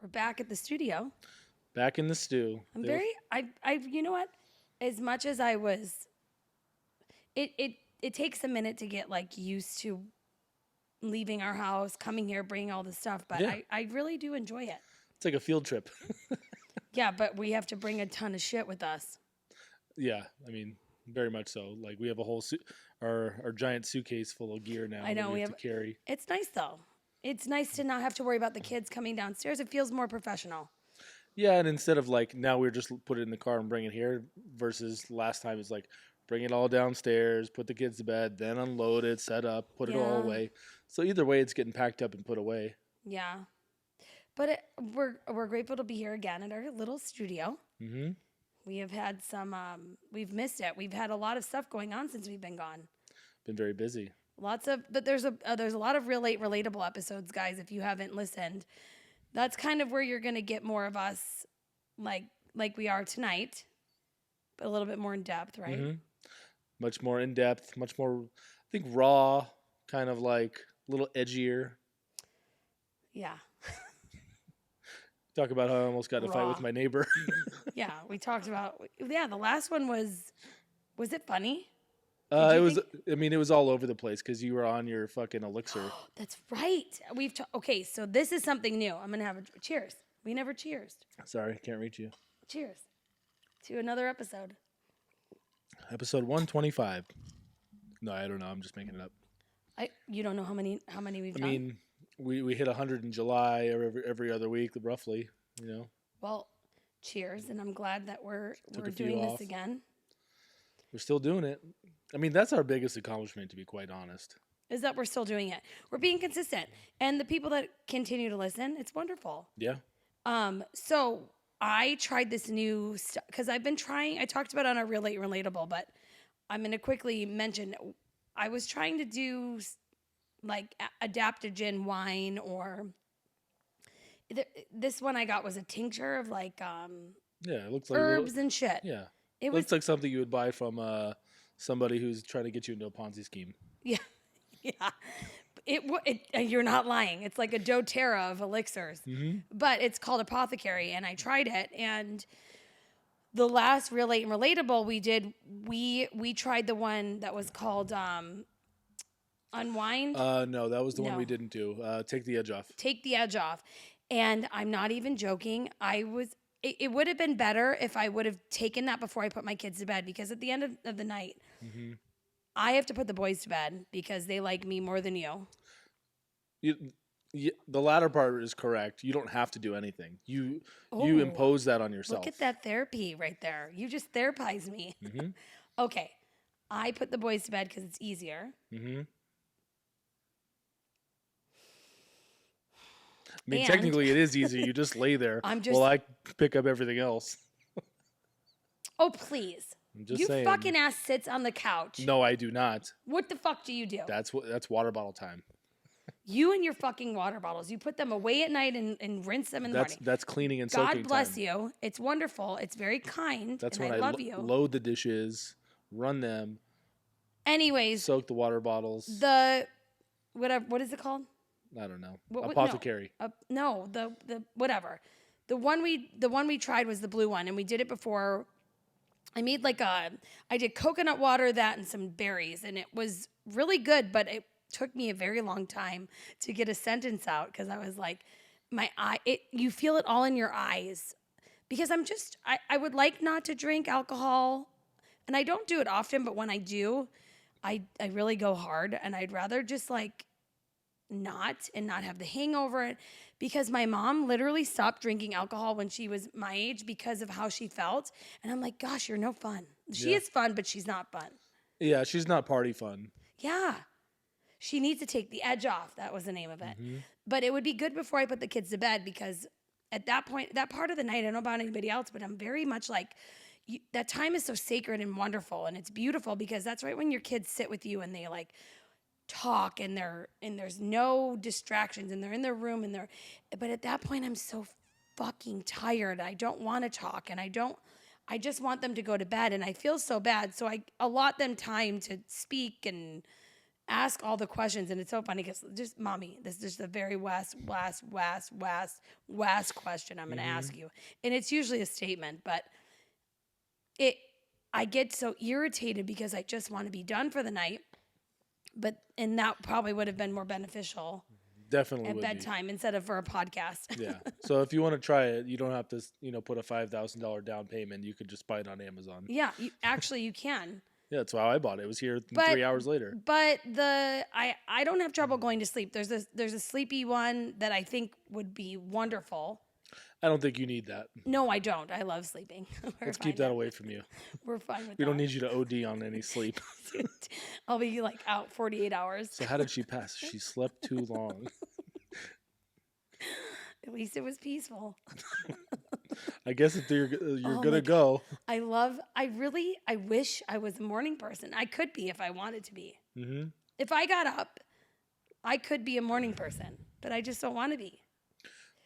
We're back at the studio. Back in the stew. I'm very you know what? As much as I was it takes a minute to get like used to leaving our house, coming here, bringing all this stuff, but Yeah, I really do enjoy it. it's like a field trip. Yeah, but we have to bring a ton of shit with us. Yeah, I mean, very much so. Like we have a whole our giant suitcase full of gear now I that know we we have to have carry. it's nice though. It's nice to not have to worry about the kids coming downstairs. It feels more professional. Yeah, and instead of like now we're just put it in the car and bring it here versus last time it's like bring it all downstairs, put the kids to bed, then unload it, set up, put it all Yeah. away. So either way, it's getting packed up and put away. Yeah. But we're grateful to be here again at our little studio. Mm-hmm. We have had some. We've missed it. We've had a lot of stuff going on since we've been gone. Been very busy. Lots of, but there's a lot of relatable episodes, guys. If you haven't listened, that's kind of where you're gonna get more of us, like we are tonight, but a little bit more in depth, right? Mm-hmm. Much more in depth, much more, I think, raw, kind of like a little edgier. Yeah, Talk about how I almost got in a fight with raw. my neighbor. Yeah, we talked about. Yeah, the last one was. Was it funny? Did It you was. think? I mean, it was all over the place because you were on your fucking elixir. That's right. Okay, so this is something new. I'm gonna have a cheers. We never cheersed. Sorry, can't reach you. Cheers to another episode. Episode 125. No, I don't know. I'm just making it up. You don't know how many we've I done. mean, we hit 100 in July every other week, roughly. You know, Well, cheers, and I'm glad that we're a few doing this off. again. We're still doing it. I mean, that's our biggest accomplishment, to be quite honest. Is that we're still doing it. We're being consistent, and the people that continue to listen, it's wonderful. Yeah. So I tried this new stuff because I've been trying. I talked about it on our Relate Relatable, but I'm going to quickly mention. I was trying to do like adaptogen wine or this one I got was a tincture of like Yeah, it looks like herbs and shit. yeah. It Looks was like something you would buy from somebody who's trying to get you into a Ponzi scheme. yeah, yeah. You're not lying. It's like a doTERRA of elixirs, but it's called Apothecary, and I tried it. And the last Relate and Relatable we did, we tried the one that was called Unwind. No, that was the one No. we didn't do. Take the edge off. Take the edge off. And I'm not even joking. It would have been better if I would have taken that before I put my kids to bed because at the end of the night, I have to put the boys to bed because they like me more than you. The latter part is correct. You don't have to do anything. You Oh, impose that on yourself. Look at that therapy right there. You just therapize me. Okay. I put the boys to bed because it's easier. I mean, And- technically, it is easy. You just lay there. I'm just- Well, I pick up everything else. Oh, please. I'm just You saying. fucking ass sits on the couch. No, I do not. What the fuck do you do? That's water bottle time. You and your fucking water bottles. You put them away at night and rinse them in the morning. That's cleaning and soaking God bless time. you. It's wonderful. It's very kind. That's and when I love you. load the dishes, run them, Anyways, soak the water bottles. the whatever. What is it called? I don't know. What- Apothecary. No, the whatever. The one we tried was the blue one, and we did it before. I made I did coconut water, that, and some berries, and it was really good. But it took me a very long time to get a sentence out because I was like, my eye. You feel it all in your eyes because I would like not to drink alcohol, and I don't do it often, but when I do, I really go hard, and I'd rather just like not have the hangover because my mom literally stopped drinking alcohol when she was my age because of how she felt. And I'm like, gosh, you're no fun. She Yeah. is fun, but she's not fun. Yeah, she's not party fun. Yeah. She needs to take the edge off. That was the name of it. But it would be good before I put the kids to bed because at that point, that part of the night, I don't know about anybody else, but I'm very much like, that time is so sacred and wonderful. And it's beautiful because that's right when your kids sit with you and they like talk and there's no distractions and they're in their room but at that point I'm so fucking tired. I don't want to talk and I just want them to go to bed and I feel so bad. So I allot them time to speak and ask all the questions. And it's so funny because just, Mommy, this is just a very last question I'm going to ask you. And it's usually a statement, but I get so irritated because I just want to be done for the night. And that probably would have been more beneficial. Definitely at would bedtime instead of for a podcast. Yeah. So if you want to try it, you don't have to, put a $5,000 down payment. You could just buy it on Amazon. Yeah, you can. Yeah, that's how I bought it. It was here 3 hours later. But I don't have trouble going to sleep. There's a sleepy one that I think would be wonderful. I don't think you need that. No, I don't. I love sleeping. Let's keep that away from you. We're fine with that. We don't need you to OD on any sleep. I'll be like out 48 hours. So how did she pass? She slept too long. At least it was peaceful. I guess if you're gonna go. I wish I was a morning person. I could be if I wanted to be. Mm-hmm. If I got up, I could be a morning person, but I just don't want to be.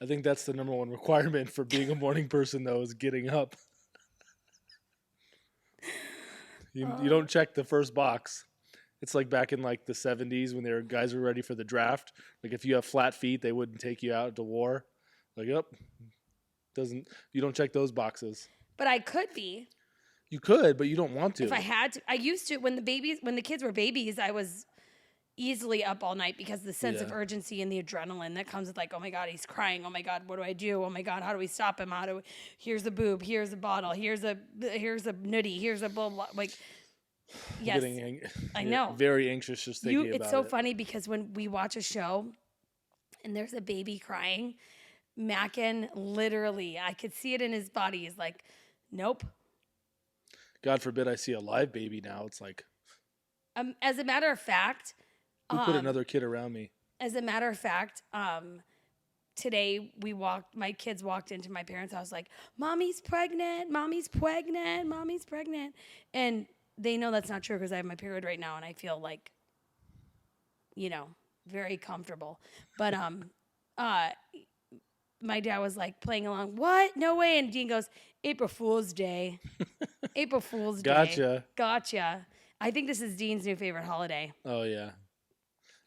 I think that's the number one requirement for being a morning person, though, is getting up. You don't check the first box. It's like back in like the 70s when guys were ready for the draft. Like if you have flat feet, they wouldn't take you out to war. Like, you don't check those boxes. But I could be. You could, but you don't want to. If I had to. I used to when the kids were babies, I was easily up all night because the sense of urgency and the adrenaline that comes with like, oh my God, he's crying. Oh my God, what do I do? Oh my God, how do we stop him? Here's a boob, here's a bottle, here's a nutty, here's a blah blah. Like, yes, I know. Very anxious just thinking about it. It's so funny because when we watch a show and there's a baby crying, Makin literally, I could see it in his body. He's like, nope. God forbid I see a live baby now. It's like, as a matter of fact, who put another kid around me? As a matter of fact, today my kids walked into my parents' house like, Mommy's pregnant, Mommy's pregnant, Mommy's pregnant. And they know that's not true because I have my period right now and I feel like, very comfortable. But my dad was like playing along, what? No way. And Dean goes, April Fool's Day. April Fool's Day. Gotcha. I think this is Dean's new favorite holiday. Oh, yeah.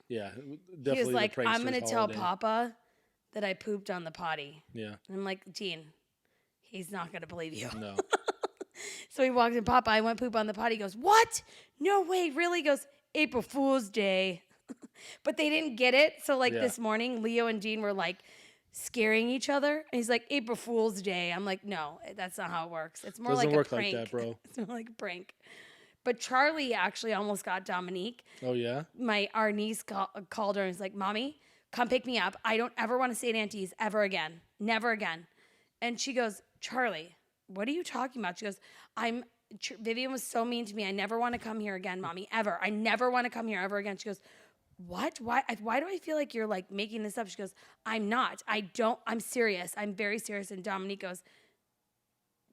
Yeah, definitely. He was like, I'm going to tell Papa that I pooped on the potty. Yeah. And I'm like, Dean, he's not going to believe you. No. So he walked in, Papa, I went poop on the potty. He goes, what? No way, really? He goes, April Fool's Day. But they didn't get it. So this morning, Leo and Dean were like scaring each other. And he's like, April Fool's Day. I'm like, no, that's not how it works. It's more Doesn't like work a prank. Like that, bro. It's more like a prank. But Charlie actually almost got Dominique. Oh, yeah? Our niece called her and was like, Mommy, come pick me up. I don't ever want to stay at Auntie's ever again. Never again. And she goes, Charlie, what are you talking about? She goes, Vivian was so mean to me. I never want to come here again, Mommy, ever. I never want to come here ever again. She goes, what? Why do I feel like you're like making this up? She goes, I'm not. I'm serious. I'm very serious. And Dominique goes,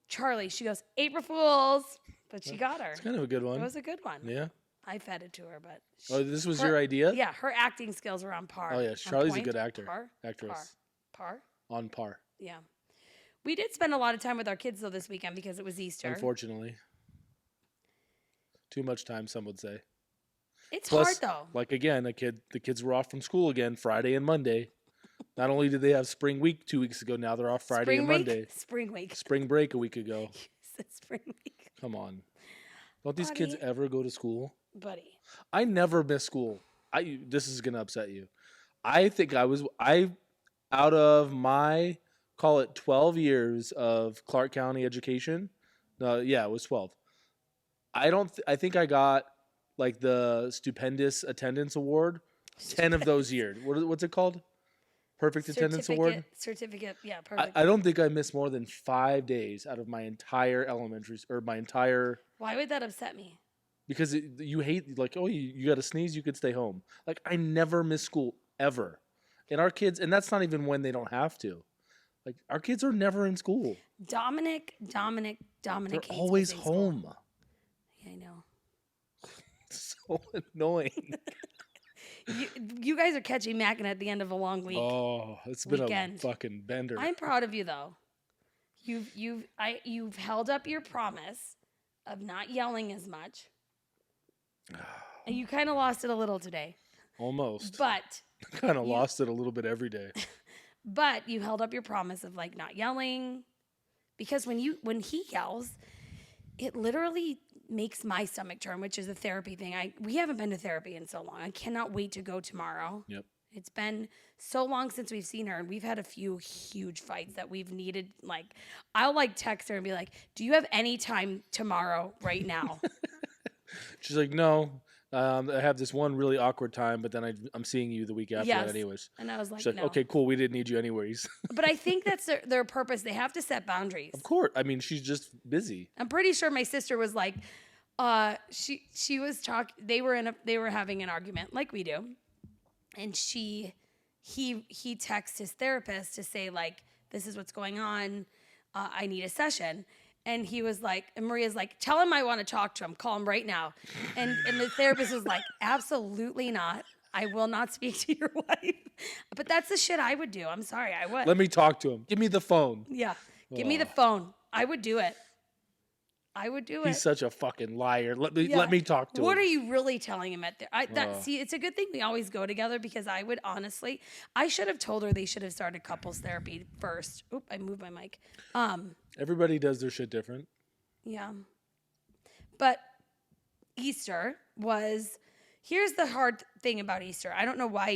Charlie, she goes, April Fools. But she got her. It's kind of a good one. It was a good one. Yeah. I fed it to her, but... this was your idea? Yeah, her acting skills were on par. Oh, yeah. Charlie's a good actor. Actress. Par? On par. Yeah. We did spend a lot of time with our kids, though, this weekend because it was Easter. Unfortunately. Too much time, some would say. It's hard, though. Like, again, the kids were off from school again Friday and Monday. Not only did they have spring week 2 weeks ago, now they're off Friday and Monday. Spring week. Spring break a week ago. You said spring week. Come on. Don't these kids ever go to school? Buddy. I never miss school. This is going to upset you. I think out of my, call it 12 years of Clark County education. It was 12. I think I got like the stupendous attendance award 10 of those years. What's it called? Perfect attendance award? Certificate, yeah, perfect. I don't think I missed more than 5 days out of my entire Why would that upset me? Because you hate, like, oh, you got to sneeze, you could stay home. Like, I never miss school, ever. And our kids, and that's not even when they don't have to. Like, our kids are never in school. Dominic. They're always home. Yeah, I know. So annoying. You guys are catching Makin at the end of a long week. Oh, it's been a fucking bender. I'm proud of you, though. You've held up your promise of not yelling as much. You kind of lost it a little today. Almost. But Kind of lost it a little bit every day. But you held up your promise of like not yelling, because when he yells, it literally makes my stomach turn, which is a therapy thing. We haven't been to therapy in so long. I cannot wait to go tomorrow. Yep. It's been so long since we've seen her, and we've had a few huge fights that we've needed. Like, I'll like text her and be like, "Do you have any time tomorrow right now?" She's like, no. I have this one really awkward time, but then I'm seeing you the week after that Yes. anyways. And I was like, She's like, no. okay, cool. We didn't need you anyways. But I think that's their purpose. They have to set boundaries. Of course. I mean, she's just busy. I'm pretty sure my sister was like, she was talking. They were having an argument like we do, and he texts his therapist to say like, this is what's going on. I need a session. And he was like, and Maria's like, tell him I want to talk to him. Call him right now. And the therapist was like, absolutely not. I will not speak to your wife. But that's the shit I would do. I'm sorry, I would. Let me talk to him. Give me the phone. Yeah, give me the phone. I would do it. I would do it. He's such a fucking liar. Let me talk to him. What are you really telling him at there? See, it's a good thing we always go together, because I would honestly, I should have told her they should have started couples therapy first. Oop, I moved my mic. Everybody does their shit different. Yeah. But Easter was, here's the hard thing about Easter. I don't know what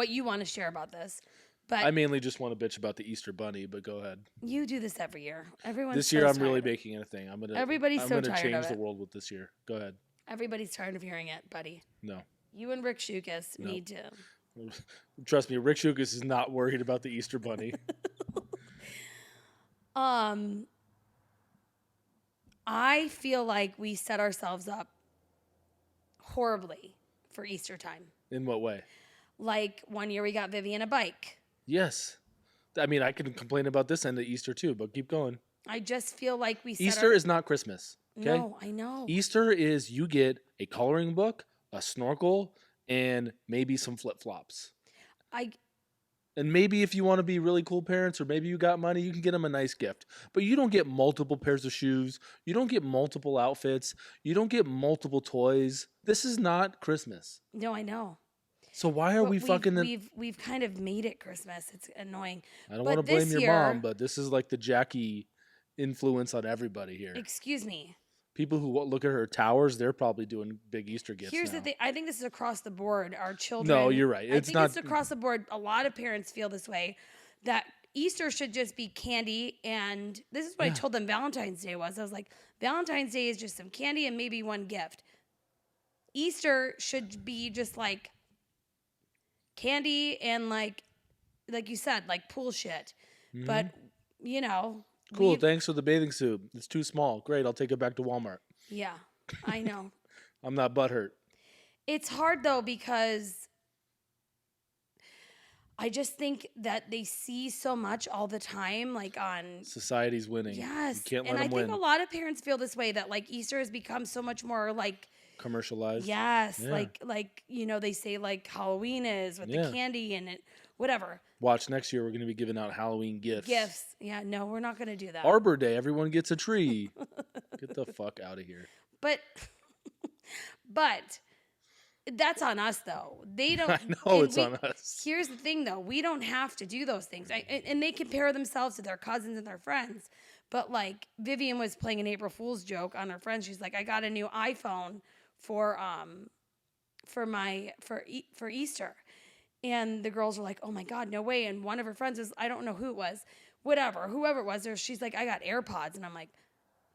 you want to share about this. But I mainly just want to bitch about the Easter bunny, but go ahead. You do this every year. This year I'm really making it a thing. Everybody's so tired of it. I'm gonna change the world with this year. Go ahead. Everybody's tired of hearing it, buddy. No. You and Rick Shukas need to. Trust me, Rick Shukas is not worried about the Easter bunny. I feel like we set ourselves up horribly for Easter time. In what way? Like one year we got Vivian a bike. Yes. I mean, I can complain about this end of Easter too, but keep going. I just feel like we Easter is not Christmas. Okay? No, I know. Easter is you get a coloring book, a snorkel, and maybe some flip-flops. And maybe if you want to be really cool parents, or maybe you got money, you can get them a nice gift. But you don't get multiple pairs of shoes. You don't get multiple outfits. You don't get multiple toys. This is not Christmas. No, I know. So why are we fucking... We've kind of made it Christmas. It's annoying. I don't want to blame your mom, but this is like the Jackie influence on everybody here. Excuse me. People who look at her towers, they're probably doing big Easter gifts. Here's the thing. I think this is across the board. Our children... No, you're right. It's across the board. A lot of parents feel this way, that Easter should just be candy. And this is what I told them Valentine's Day was. I was like, Valentine's Day is just some candy and maybe one gift. Easter should be just like candy and like you said, like pool shit. Mm-hmm. But, you know... Cool, thanks for the bathing suit. It's too small. Great, I'll take it back to Walmart. Yeah, I know. I'm not butthurt. It's hard, though, because I just think that they see so much all the time, like on... Society's winning. Yes. You can't let them win. And I think a lot of parents feel this way, that, like, Easter has become so much more, like... commercialized. Yes. Yeah. Like you know, they say, like, Halloween is with the candy and it... Whatever. Watch, next year we're going to be giving out Halloween gifts. Yeah, no, we're not going to do that. Arbor Day, everyone gets a tree. Get the fuck out of here. But that's on us, though. They don't. I know it's on us. Here's the thing, though. We don't have to do those things. And they compare themselves to their cousins and their friends. But, like, Vivian was playing an April Fool's joke on her friends. She's like, I got a new iPhone for Easter. And the girls were like, oh, my God, no way. And one of her friends was, I don't know who it was, whoever it was, she's like, I got AirPods. And I'm like,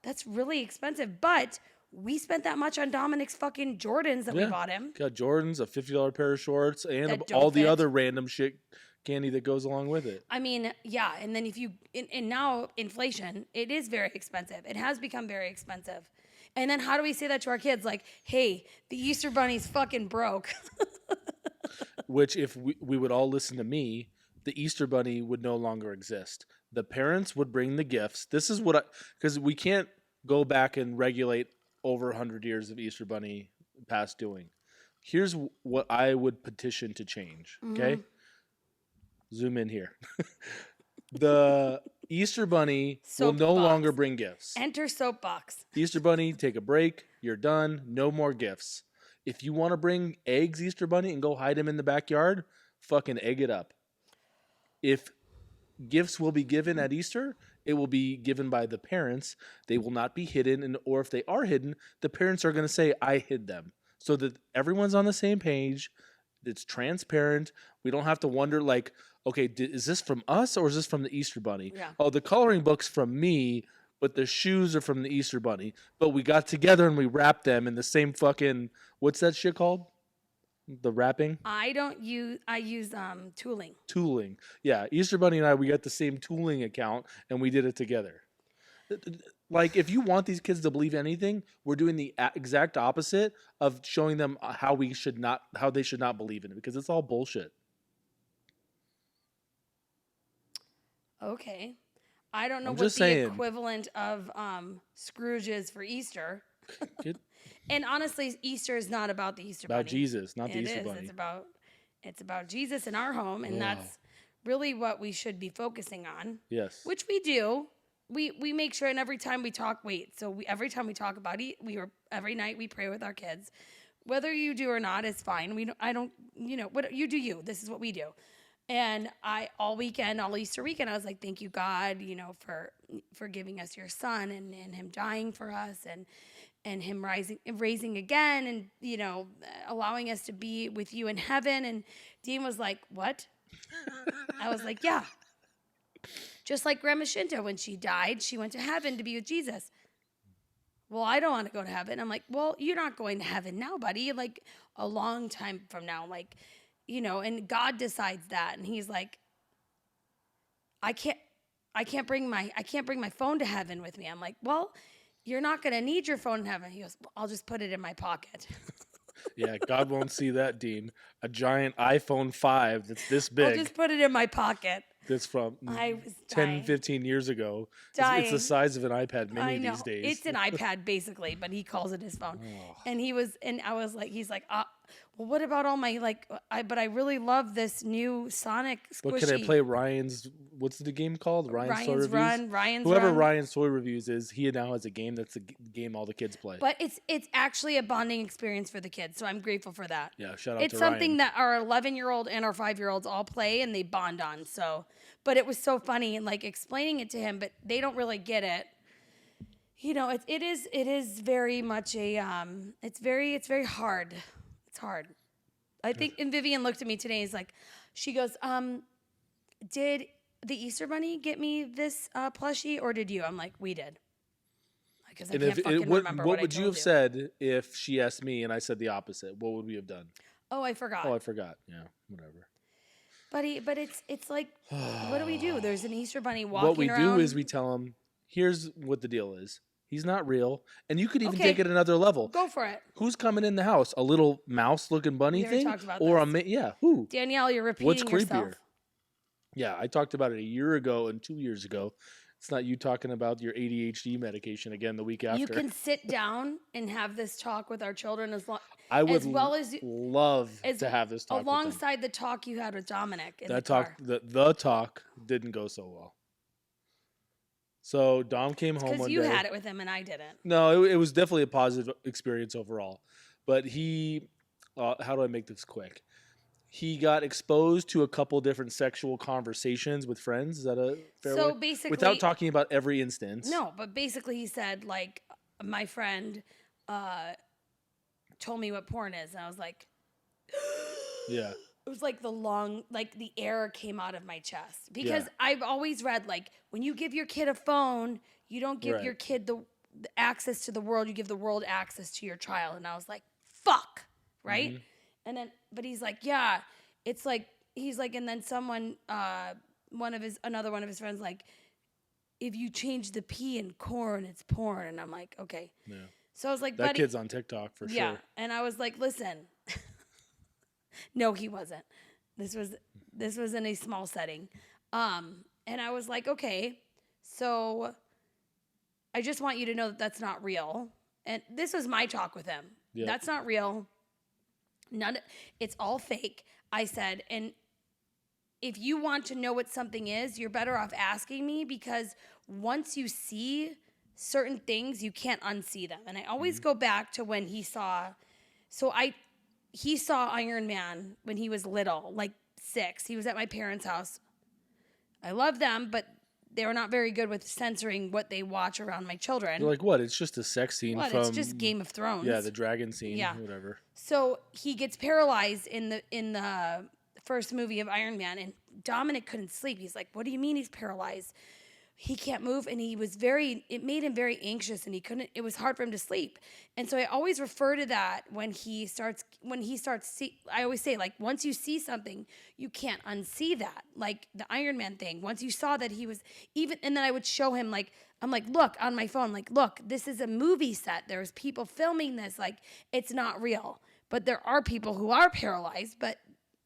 that's really expensive. But we spent that much on Dominic's fucking Jordans that we bought him. Got Jordans, a $50 pair of shorts, and all the other random shit candy that goes along with it. I mean, yeah. And then and now inflation, it is very expensive. It has become very expensive. And then how do we say that to our kids? Like, hey, the Easter Bunny's fucking broke. Which, if we would all listen to me, the Easter Bunny would no longer exist. The parents would bring the gifts. This is what because we can't go back and regulate over 100 years of Easter Bunny past doing. Here's what I would petition to change, okay? Mm-hmm. Zoom in here. The Easter Bunny will no longer bring gifts. Enter soapbox. Easter Bunny, take a break. You're done. No more gifts. If you want to bring eggs, Easter Bunny, and go hide them in the backyard, fucking egg it up. If gifts will be given at Easter, it will be given by the parents. They will not be hidden, and or if they are hidden, the parents are going to say, "I hid them," so that everyone's on the same page. It's transparent. We don't have to wonder, like, okay, is this from us or is this from the Easter Bunny? Yeah. Oh, the coloring book's from me, but the shoes are from the Easter Bunny. But we got together and we wrapped them in the same fucking, what's that shit called? The wrapping? I use tooling. Tooling. Yeah, Easter Bunny and I, we got the same tooling account and we did it together. Like, if you want these kids to believe anything, we're doing the exact opposite of showing them how they should not believe in it, because it's all bullshit. Okay. I don't know I'm what just the saying. equivalent of Scrooge is for Easter. Kid, And honestly, Easter is not about the Easter Bunny. about Jesus, not the Easter Bunny. It's about Jesus in our home, and that's really what we should be focusing on. Yes. Which we do. We make sure, and every time we talk, every time we talk about it, every night we pray with our kids. Whether you do or not is fine. I don't, what you do, this is what we do. And all Easter weekend, I was like, thank you, God, for giving us your son and him dying for us and him raising again, and, allowing us to be with you in heaven. And Dean was like, what? I was like, yeah. Just like Grandma Shinto, when she died, she went to heaven to be with Jesus. Well, I don't want to go to heaven. I'm like, well, you're not going to heaven now, buddy. Like a long time from now, and God decides that. And he's like, I can't bring my phone to heaven with me. I'm like, well, you're not going to need your phone in heaven. He goes, well, I'll just put it in my pocket. Yeah, God won't see that, Dean. A giant iPhone 5 that's this big. I'll just put it in my pocket. That's from I was 10, dying. 15 years ago. It's the size of an iPad mini I know. these days. It's an iPad basically, but he calls it his phone. Oh. And I was like, he's like, well, what about all my, but I really love this new Sonic squishy. But can I play Ryan's, what's the game called? Ryan's Toy Reviews? Whoever Run. Ryan's Toy Reviews is, he now has a game that's the game all the kids play. But it's actually a bonding experience for the kids, so I'm grateful for that. Yeah, shout out to It's something Ryan. that our 11-year-old and our 5-year-olds all play and they bond on. So, but it was so funny and explaining it to him, but they don't really get it. It is very much it's very hard. It's hard. I think, and Vivian looked at me today. She goes, did the Easter Bunny get me this plushie, or did you? I'm like, we did. Because I can't fucking remember what I would you told have said if she asked me and I said the opposite? What would we have done? Oh, I forgot. Oh, I forgot. Yeah, whatever. But it's like, what do we do? There's an Easter Bunny walking What we around. do is we tell him, here's what the deal is. He's not real. And you could even Okay. take it another level. Go for it. Who's coming in the house? A little mouse-looking bunny We already thing? talked about Or this. yeah, who? Danielle, you're repeating What's creepier? yourself. Yeah, I talked about it a year ago and 2 years ago. It's not you talking about your ADHD medication again the week after. You can sit down and have this talk with our children I would as well as love to have this talk with them. alongside the talk you had with Dominic in That the car. the talk didn't go so well. So Dom came home Because one you day. had it with him and I didn't. No, it was definitely a positive experience overall. But he, how do I make this quick? He got exposed to a couple different sexual conversations with friends. Is that a fair So way? basically, Without talking about every instance. No, but basically he said my friend told me what porn is, and I was like, Yeah. it was like the air came out of my chest because Yeah. I've always read when you give your kid a phone, you don't give Right. your kid the access to the world, you give the world access to your child. And I was like, fuck, right? Mm-hmm. And then, but he's like, yeah, it's like, he's like, and then someone, another one of his friends, if you change the P in corn, it's porn. And I'm like, okay. Yeah. So I was like, That buddy, kid's on TikTok for yeah. sure. And I was like, listen, no, he wasn't. This was in a small setting. And I was like, okay, so I just want you to know that that's not real. And this was my talk with him. Yeah. That's not real. It's all fake. I said, and if you want to know what something is, you're better off asking me, because once you see certain things, you can't unsee them. And I always Mm-hmm. go back to when he saw Iron Man when he was little, like 6. He was at my parents' house. I love them, but they were not very good with censoring what they watch around my children. They're like, what? It's just a sex scene What? from It's just Game of Thrones. Yeah, the dragon scene. Yeah. Whatever. So he gets paralyzed in the first movie of Iron Man, and Dominic couldn't sleep. He's like, "What do you mean he's paralyzed? He can't move," and it made him very anxious, and it was hard for him to sleep. And so I always refer to that when he starts I always say, like, once you see something, you can't unsee that. Like the Iron Man thing. Once you saw that he was and then I would show him, like, I'm like, look on my phone, like, look, this is a movie set. There's people filming this. Like, it's not real. But there are people who are paralyzed, but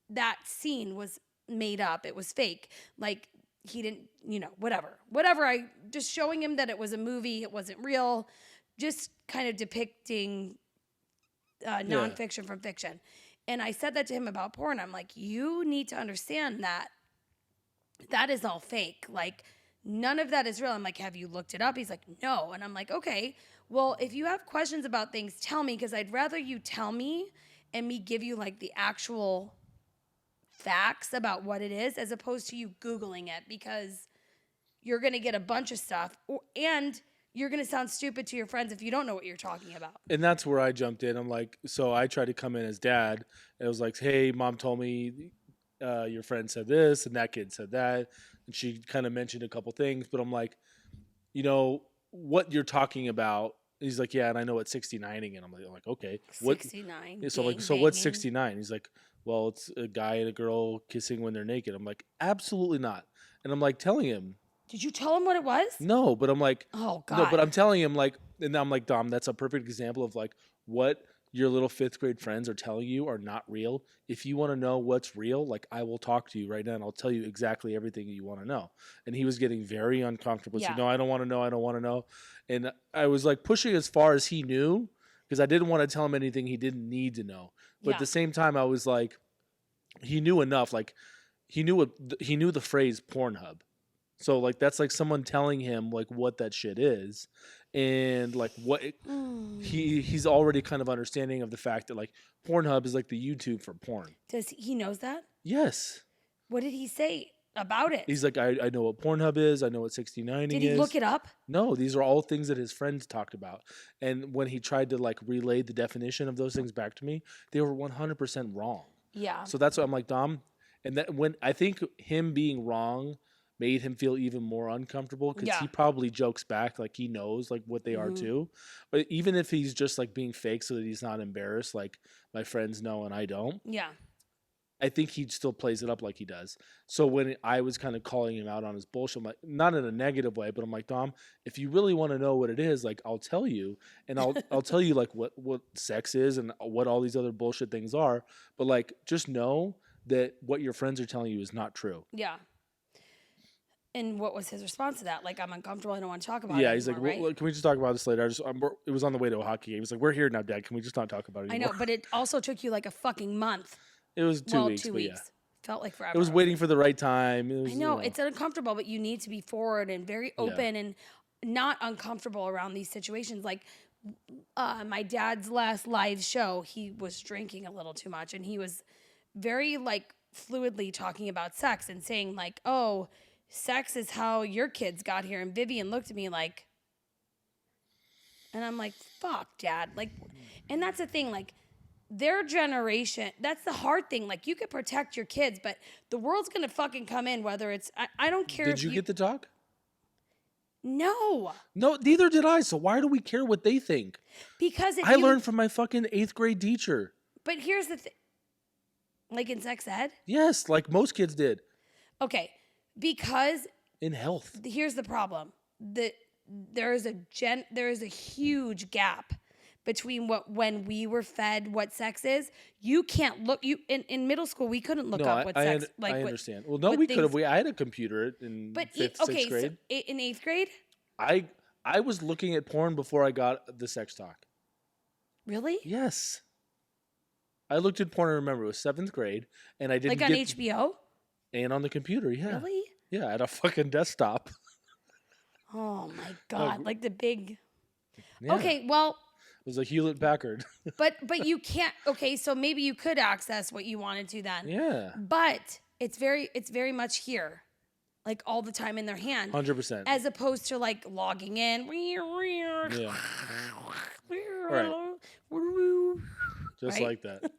that scene was made up. It was fake. Like, he didn't, whatever. I just showing him that it was a movie, it wasn't real, just kind of depicting nonfiction from fiction. And I said that to him about porn. I'm like, you need to understand that is all fake. Like, none of that is real. I'm like, have you looked it up? He's like, no. And I'm like, okay, well, if you have questions about things, tell me, because I'd rather you tell me and me give you, like, the actual facts about what it is, as opposed to you Googling it, because you're going to get a bunch of stuff, and you're going to sound stupid to your friends if you don't know what you're talking about. And that's where I jumped in. I'm like, so I tried to come in as dad. And it was like, hey, mom told me your friend said this and that kid said that. And she kind of mentioned a couple things, but I'm like, what you're talking about. He's like, yeah, and I know what 69ing, and I'm like, okay, what? 69. So what's 69? He's like, well, it's a guy and a girl kissing when they're naked. I'm like, absolutely not. And I'm like telling him. Did you tell him what it was? No, but I'm like, oh God. No, but I'm telling him, like, and I'm like, Dom, that's a perfect example of like what your little 5th grade friends are telling you are not real. If you want to know what's real, like, I will talk to you right now and I'll tell you exactly everything you want to know. And he was getting very uncomfortable. Yeah. So, no, I don't want to know. I don't want to know. And I was like pushing as far as he knew, because I didn't want to tell him anything he didn't need to know. But at the same time, I was like, he knew enough. Like, he knew the phrase Pornhub. So, like, that's like someone telling him, like, what that shit is. And, like, he's already kind of understanding of the fact that, like, Pornhub is like the YouTube for porn. Does he knows that? Yes. What did he say about it? He's like, I know what Pornhub is. I know what 69ing is. Did he look it up? No, these are all things that his friends talked about. And when he tried to, like, relay the definition of those things back to me, they were 100% wrong. Yeah. So that's why I'm like, Dom, and that when I think him being wrong made him feel even more uncomfortable, because he probably jokes back, like, he knows, like, what they are too. But even if he's just, like, being fake so that he's not embarrassed, like my friends know and I don't. Yeah. I think he still plays it up like he does. So when I was kind of calling him out on his bullshit, I'm like, not in a negative way, but I'm like, Dom, if you really want to know what it is, like, I'll tell you, and I'll tell you, like, what sex is and what all these other bullshit things are. But, like, just know that what your friends are telling you is not true. Yeah. And what was his response to that? Like, I'm uncomfortable. I don't want to talk about it. Yeah, he's anymore, like, well, can we just talk about this later? It was on the way to a hockey game. He's like, we're here now, Dad. Can we just not talk about it anymore? I know, but it also took you like a fucking month. It was 2 weeks. 2 weeks. Yeah. Felt like forever. It was waiting for the right time. I know. It's uncomfortable, but you need to be forward and very open and not uncomfortable around these situations. Like, my dad's last live show, he was drinking a little too much, and he was very, like, fluidly talking about sex and saying, like, oh, sex is how your kids got here. And Vivian looked at me like, and I'm like, fuck, Dad. Like, and that's the thing, like, their generation, that's the hard thing. Like, you could protect your kids, but the world's going to fucking come in, whether it's, I don't care. Did you get the talk? No. No, neither did I. So why do we care what they think? Because I learned from my fucking 8th grade teacher. But here's the thing. Like in sex ed? Yes, like most kids did. Okay. Because in health. Here's the problem. There is a huge gap between when we were fed what sex is. You can't look in middle school we couldn't look up what sex like. I understand. Well, no, we could have. I had a computer in 5th, 6th grade. So in 8th grade? I was looking at porn before I got the sex talk. Really? Yes. I looked at porn. I remember it was 7th grade, and I didn't like on HBO and on the computer. Yeah. Really? Yeah, I had a fucking desktop. Oh my God. Like the big. Yeah. Okay, well, It was a Hewlett Packard. but you can't. Okay, so maybe you could access what you wanted to then. Yeah. But it's very much here, like all the time in their hand, 100%. as opposed to like logging in. Yeah. Right. Just Right? like that.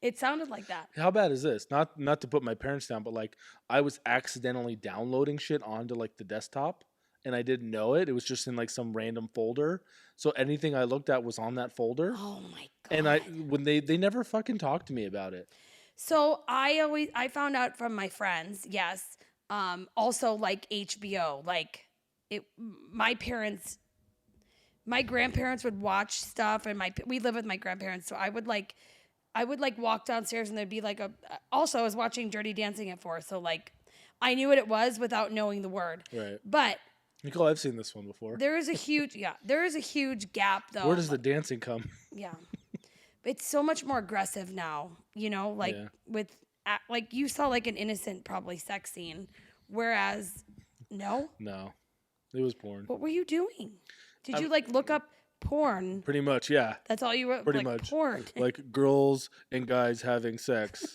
It sounded like that. How bad is this? Not to put my parents down, but like I was accidentally downloading shit onto like the desktop and I didn't know it. It was just in like some random folder. So anything I looked at was on that folder. Oh my God. And when they never fucking talked to me about it. So I found out from my friends, yes. Also like HBO, like my grandparents would watch stuff, and we live with my grandparents, so I would walk downstairs and there'd be like also I was watching Dirty Dancing at 4, so like I knew what it was without knowing the word. Right. But Nicole, I've seen this one before. there is a huge gap though. Where does the dancing come? Yeah. It's so much more aggressive now, like with like you saw like an innocent probably sex scene, whereas no. It was porn. What were you doing? Did you like look up porn? Pretty much, yeah. That's all you wrote? Pretty like, much. Porn. Like girls and guys having sex.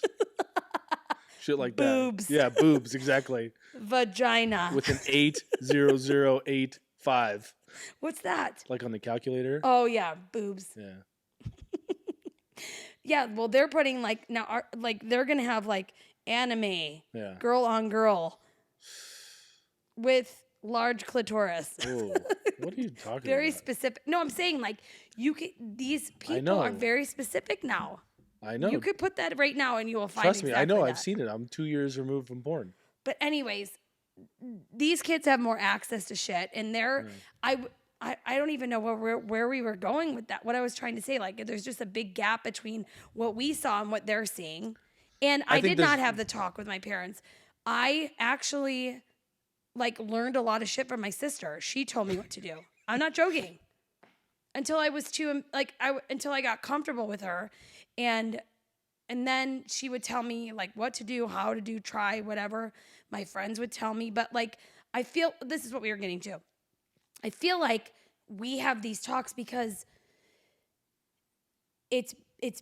Shit like Boobs. that. Yeah, boobs, exactly. Vagina. With an 80085. What's that? Like on the calculator. Oh yeah, boobs. Yeah. Yeah, well they're putting like now like they're gonna have like anime, Yeah. girl on girl, with large clitoris. Oh, what are you talking Very about? specific. No, I'm saying like these people are very specific now. I know. You could put that right now and you will find. Trust me, I know. that. I've seen it. I'm 2 years removed from porn. But anyways, these kids have more access to shit, and they're I don't even know where we were going with that. What I was trying to say, like, there's just a big gap between what we saw and what they're seeing. And I did not have the talk with my parents. I actually like learned a lot of shit from my sister. She told me what to do. I'm not joking. Until I was until I got comfortable with her, and then she would tell me like what to do, how to do, try whatever. My friends would tell me, but like I feel this is what we were getting to. I feel like we have these talks because it's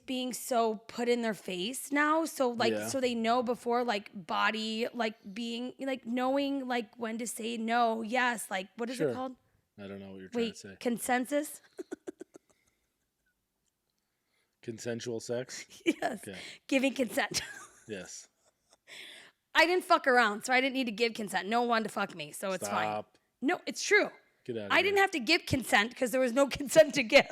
being so put in their face now. So like so they know before, like body, like being like knowing like when to say no, yes, like what is it called? I don't know what you're trying to say. Consensus? Consensual sex? Yes. Okay. Giving consent. Yes. I didn't fuck around, so I didn't need to give consent. No one wanted to fuck me, so it's fine. No, it's true. Get out of I didn't have to give consent because there was no consent to give.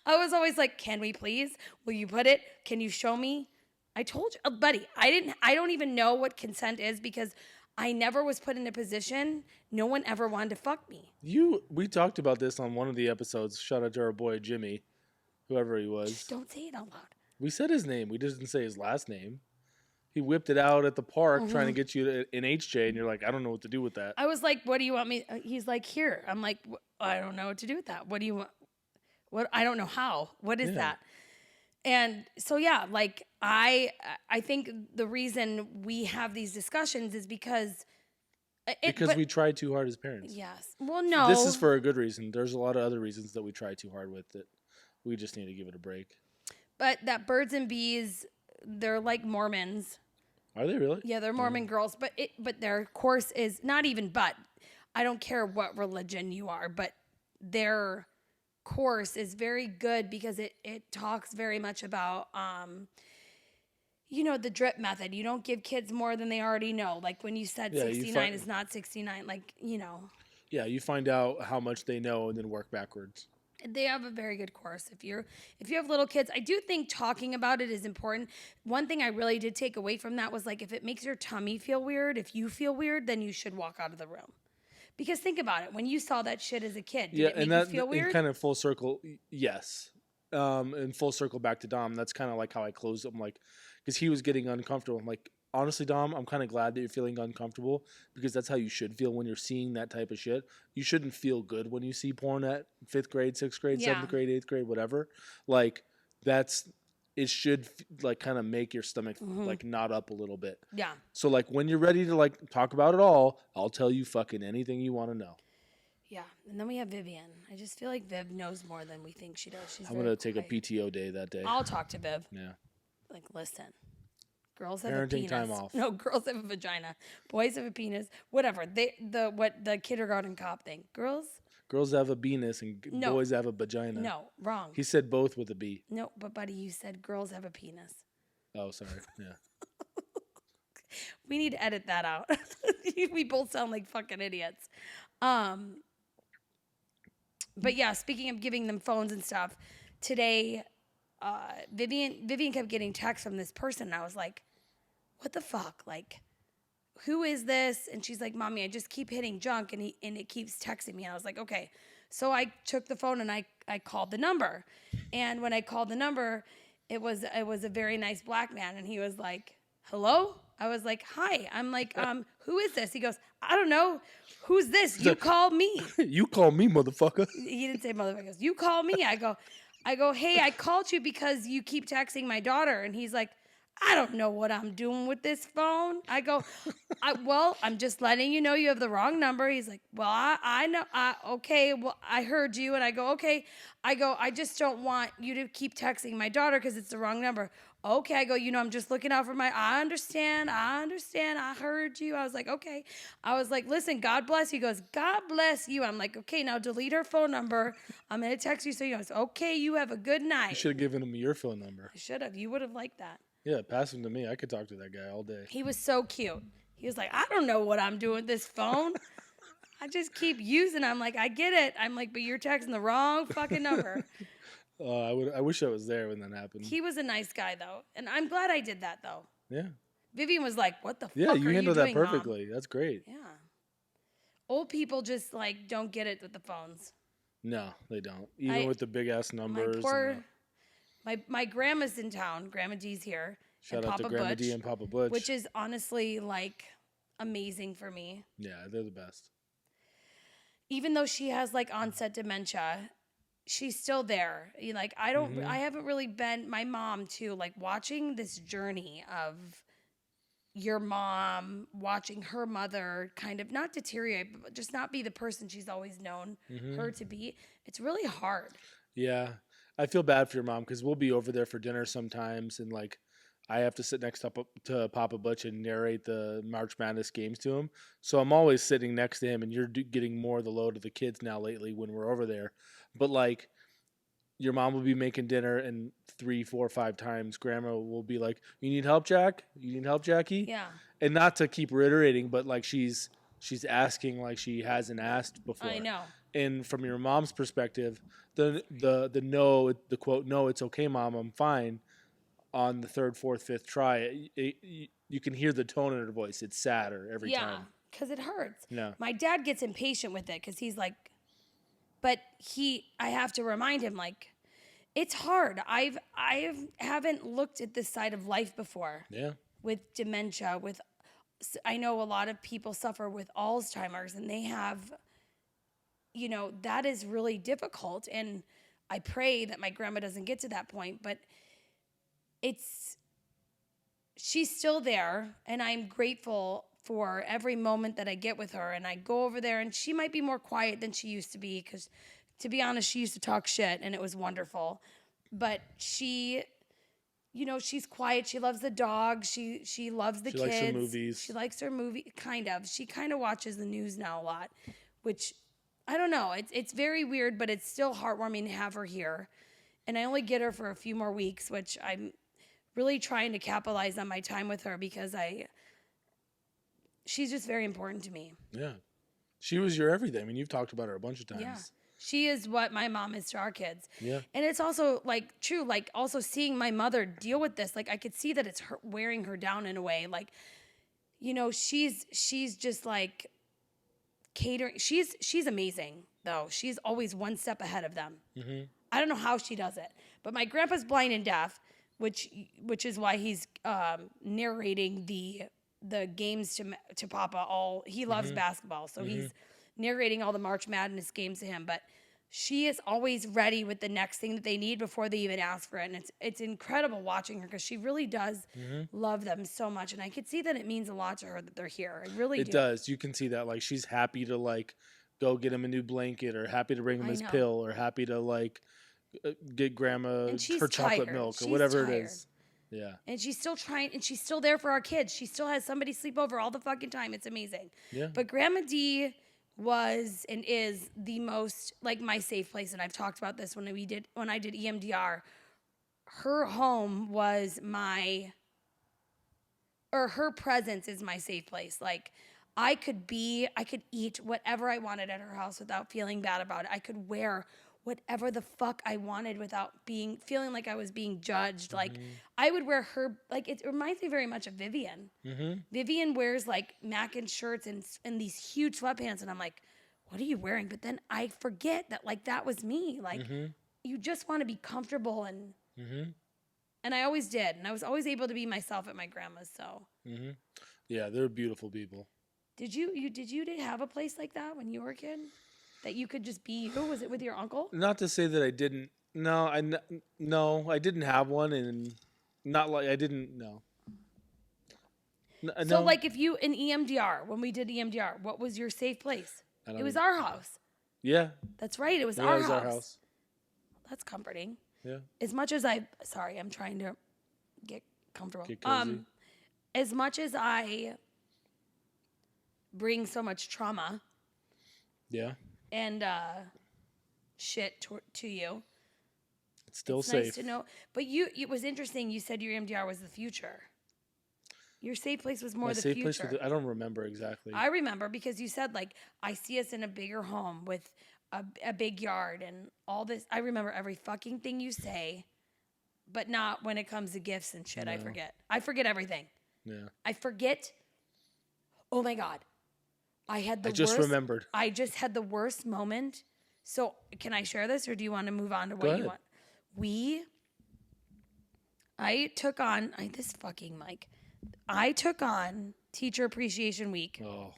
I was always like, "Can we please? Will you put it? Can you show me?" I told you, buddy. I don't even know what consent is because I never was put in a position. No one ever wanted to fuck me. We talked about this on one of the episodes. Shout out to our boy Jimmy, whoever he was. Just don't say it out loud. We said his name. We just didn't say his last name. He whipped it out at the park trying to get you to an HJ, and you're like, I don't know what to do with that. I was like, what do you want me? He's like, here. I'm like, I don't know what to do with that. What do you want? What? I don't know how. What is that? And so, yeah, like I think the reason we have these discussions is because we try too hard as parents. Yes. Well, no. This is for a good reason. There's a lot of other reasons that we try too hard with it. We just need to give it a break. But that birds and bees, they're like Mormons. Are they really? Yeah, they're Mormon girls, but their course is not even. But I don't care what religion you are, but their course is very good because it talks very much about the drip method. You don't give kids more than they already know. Like when you said 69 is not 69, like Yeah, you find out how much they know and then work backwards. They have a very good course. If you have little kids, I do think talking about it is important. One thing I really did take away from that was like if it makes your tummy feel weird, if you feel weird, then you should walk out of the room. Because think about it, when you saw that shit as a kid, did it make you feel weird? Kind of full circle, yes. And full circle back to Dom, that's kind of like how I closed it. I'm like, because he was getting uncomfortable. I'm like, honestly, Dom, I'm kind of glad that you're feeling uncomfortable because that's how you should feel when you're seeing that type of shit. You shouldn't feel good when you see porn at 5th grade, 6th grade, 7th grade, 8th grade, whatever. Like, it should like kind of make your stomach like knot up a little bit. Yeah. So like when you're ready to like talk about it all, I'll tell you fucking anything you want to know. Yeah. And then we have Vivian. I just feel like Viv knows more than we think she does. I'm gonna take a PTO day that day. I'll talk to Viv. Yeah. Like, listen. Girls have Parenting a penis. time off. No, girls have a vagina. Boys have a penis. Whatever. The kindergarten cop thing. Girls have a penis and boys have a vagina. No, wrong. He said both with a B. No, but buddy, you said girls have a penis. Oh, sorry. Yeah. We need to edit that out. We both sound like fucking idiots. But yeah, speaking of giving them phones and stuff, today, Vivian kept getting texts from this person, and I was like, what the fuck? Like, who is this? And she's like, Mommy, I just keep hitting junk, and it keeps texting me. And I was like, okay. So I took the phone and I called the number. And when I called the number, it was a very nice black man, and he was like, hello? I was like, hi. I'm like, who is this? He goes, I don't know. Who's this? You call me. You call me, motherfucker. He didn't say motherfucker. He goes, you call me. I go, hey, I called you because you keep texting my daughter. And he's like, I don't know what I'm doing with this phone. I go, I'm just letting you know you have the wrong number. He's like, well, I know. Okay, well, I heard you. And I go, okay. I just don't want you to keep texting my daughter because it's the wrong number. Okay, I go, I'm just looking out for I understand. I heard you. I was like, okay. I was like, listen, God bless you. He goes, God bless you. I'm like, okay, now delete her phone number. I'm going to text you. So he goes, okay, you have a good night. You should have given him your phone number. I should have. You would have liked that. Yeah, pass him to me. I could talk to that guy all day. He was so cute. He was like, I don't know what I'm doing with this phone. I just keep using it. I'm like, I get it. I'm like, but you're texting the wrong fucking number. I wish I was there when that happened. He was a nice guy, though. And I'm glad I did that, though. Yeah. Vivian was like, what the fuck Yeah, are you you handled doing, that perfectly. Mom? That's great. Yeah. Old people just, like, don't get it with the phones. No, they don't. Even with the big-ass numbers. My grandma's in town. Grandma D's here. Shout out to Grandma D and Papa Butch. Which is honestly, like, amazing for me. Yeah, they're the best. Even though she has, like, onset dementia, she's still there. Like, I haven't really been, my mom too, like, watching this journey of your mom, watching her mother kind of not deteriorate, but just not be the person she's always known her to be. It's really hard. Yeah. I feel bad for your mom because we'll be over there for dinner sometimes, and, like, I have to sit next to Papa Butch and narrate the March Madness games to him. So I'm always sitting next to him, and you're getting more of the load of the kids now lately when we're over there. But, like, your mom will be making dinner, and 3, 4, 5 times Grandma will be like, you need help, Jack? You need help, Jackie? Yeah. And not to keep reiterating, but, like, she's asking like she hasn't asked before. I know. And from your mom's perspective, the no, the quote, no, it's okay, Mom, I'm fine, on the 3rd, 4th, 5th try, you can hear the tone in her voice. It's sadder every time. Yeah, because it hurts. Yeah. My dad gets impatient with it because he's like, but I have to remind him, like, it's hard. I haven't looked at this side of life before. Yeah. With dementia, I know a lot of people suffer with Alzheimer's, and they have, that is really difficult. And I pray that my grandma doesn't get to that point, but she's still there, and I'm grateful for every moment that I get with her. And I go over there, and she might be more quiet than she used to be because, to be honest, she used to talk shit, and it was wonderful. But she's quiet. She loves the dog. She loves the kids. She likes her movies. She likes her movie, kind of. She kind of watches the news now a lot, which, I don't know. It's very weird, but it's still heartwarming to have her here. And I only get her for a few more weeks, which I'm really trying to capitalize on my time with her because she's just very important to me. Yeah. She was your everything. I mean, you've talked about her a bunch of times. Yeah. She is what my mom is to our kids. Yeah. And it's also, like, true, like, also seeing my mother deal with this, like, I could see that it's wearing her down in a way. Like, she's just, like, catering. She's amazing, though. She's always one step ahead of them. Mm-hmm. I don't know how she does it. But my grandpa's blind and deaf, which is why he's narrating the games to Papa. He loves basketball, so he's narrating all the March Madness games to him. But she is always ready with the next thing that they need before they even ask for it. And it's incredible watching her because she really does love them so much. And I could see that it means a lot to her that they're here. I really do. It does. You can see that. Like, she's happy to, like, go get him a new blanket, or happy to bring him I his know. pill, or happy to, like, get grandma And she's her chocolate tired. milk, or She's whatever tired. it is. Yeah. And she's still trying, and she's still there for our kids. She still has somebody sleep over all the fucking time. It's amazing. Yeah. But Grandma D was and is the most, like, my safe place. And I've talked about this when I did EMDR. Her home was her presence is my safe place. Like, I could eat whatever I wanted at her house without feeling bad about it. I could wear whatever the fuck I wanted without feeling like I was being judged. Like, I would wear her, like, it reminds me very much of Vivian. Vivian wears, like, Mackins shirts and these huge sweatpants, and I'm like, what are you wearing? But then I forget that, like, that was me. Like, you just want to be comfortable, and I always did, and I was always able to be myself at my grandma's. So Yeah, they're beautiful people. did you have a place like that when you were a kid? That you could just be you? Was it with your uncle? Not to say that I didn't. No, I didn't have one, and not like I didn't. No. So, like, if you in EMDR, when we did EMDR, what was your safe place? It was our house. Yeah. That's right. It was Yeah, our it was house. our house. That's comforting. Yeah. As much as sorry, I'm trying to get comfortable. Get cozy. As much as I bring so much trauma Yeah. and shit to you, It's still it's safe. nice to know. But it was interesting. You said your EMDR was the future. Your safe place was more My the safe future. place. I don't remember exactly. I remember because you said, like, I see us in a bigger home with a big yard and all this. I remember every fucking thing you say, but not when it comes to gifts and shit. No. I forget everything. Yeah. I forget. Oh my God. I remembered. I just had the worst moment. So can I share this, or do you want to move on to what you want? I took on this fucking mic. I took on Teacher Appreciation Week Oh.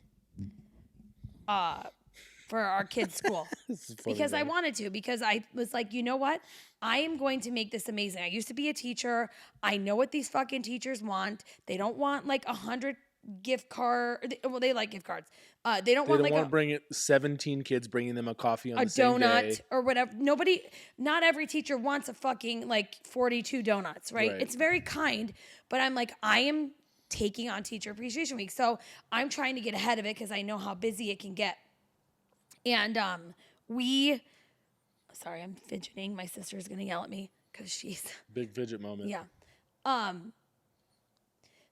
for our kids' school This is funny, because I though. wanted to, because I was like, you know what? I am going to make this amazing. I used to be a teacher. I know what these fucking teachers want. They don't want like 100 gift card. Well, they like gift cards. They don't want to bring it 17 kids bringing them a coffee on a the same donut day. or whatever. Not every teacher wants a fucking like 42 donuts, right? Right. It's very kind, but I'm like, I am taking on Teacher Appreciation Week. So I'm trying to get ahead of it because I know how busy it can get. And sorry, I'm fidgeting. My sister's going to yell at me because she's Big fidget moment. yeah.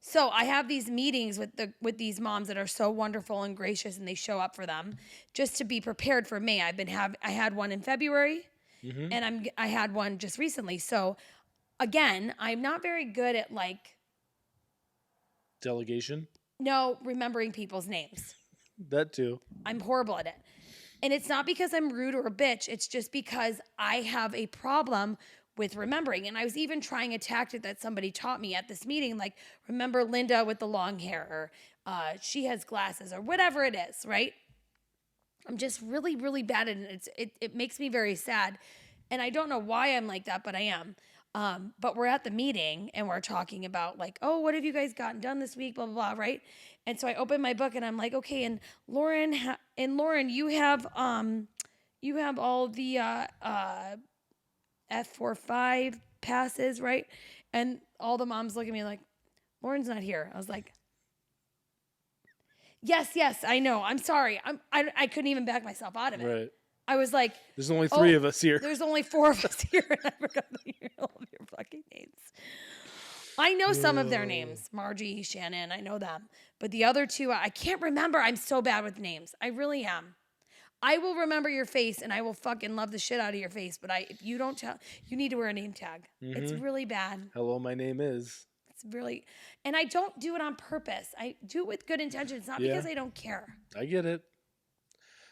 So I have these meetings with these moms that are so wonderful and gracious, and they show up for them just to be prepared for May. I had one in February, and I had one just recently. So again, I'm not very good at like Delegation. remembering people's names. That too. I'm horrible at it. And it's not because I'm rude or a bitch. It's just because I have a problem with remembering. And I was even trying a tactic that somebody taught me at this meeting, like, remember Linda with the long hair, or she has glasses, or whatever it is, right? I'm just really, really bad at it. It makes me very sad. And I don't know why I'm like that, but I am. But we're at the meeting and we're talking about like, oh, what have you guys gotten done this week? Blah, blah, blah, right? And so I open my book and I'm like, okay, and Lauren, you have all the F45 passes, right? And all the moms look at me like, Lauren's not here. I was like, yes, I know. I'm sorry. I couldn't even back myself out of it. Right. I was like, There's only 3 of us here. There's only 4 of us here, and I forgot all of your fucking names. I know some of their names. Margie, Shannon, I know them. But the other 2, I can't remember. I'm so bad with names. I really am. I will remember your face, and I will fucking love the shit out of your face. But if you don't tell, you need to wear a name tag. It's really bad. Hello, my name is. It's really, and I don't do it on purpose. I do it with good intentions, not because I don't care. I get it.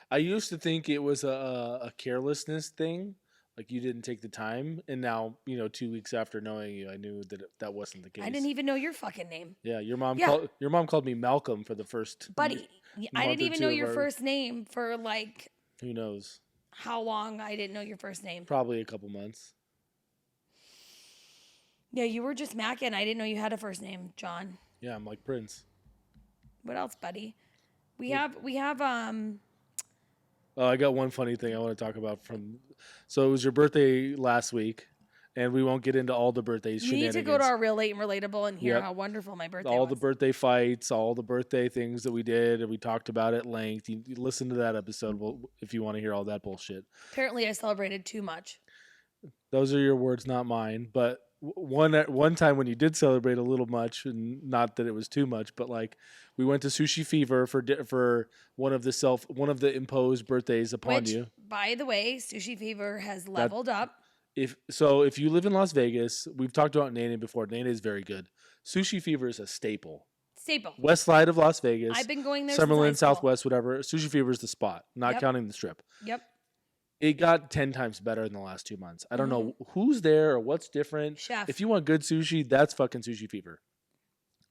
I used to think it was a carelessness thing, like you didn't take the time, and now 2 weeks after knowing you, I knew that wasn't the case. I didn't even know your fucking name. Yeah, your mom called me Malcolm for the first buddy. I didn't even know your our, first name for like. Who knows? how long I didn't know your first name. Probably a couple months. Yeah, you were just Makin. I didn't know you had a first name, John. Yeah, I'm like Prince. What else, buddy? We have Oh, I got one funny thing I want to talk about so it was your birthday last week, and we won't get into all the birthday you shenanigans. need to go to our Real Late and Relatable and hear Yep. how wonderful my birthday all was. the birthday fights, all the birthday things that we did, and we talked about at length. You listen to that episode if you want to hear all that bullshit. Apparently, I celebrated too much. Those are your words, not mine. But one time when you did celebrate a little much, and not that it was too much, but like we went to Sushi Fever for one of the imposed birthdays upon Which, you. by the way, Sushi Fever has leveled up. If you live in Las Vegas, we've talked about Nene before. Nene is very good. Sushi Fever is a staple. West side of Las Vegas. I've been going there Summerlin, since high school. Southwest, whatever. Sushi Fever is the spot, not Yep. counting the strip. Yep. It got 10 times better in the last 2 months. I don't know Mm-hmm. who's there or what's different. Chef. If you want good sushi, that's fucking Sushi Fever.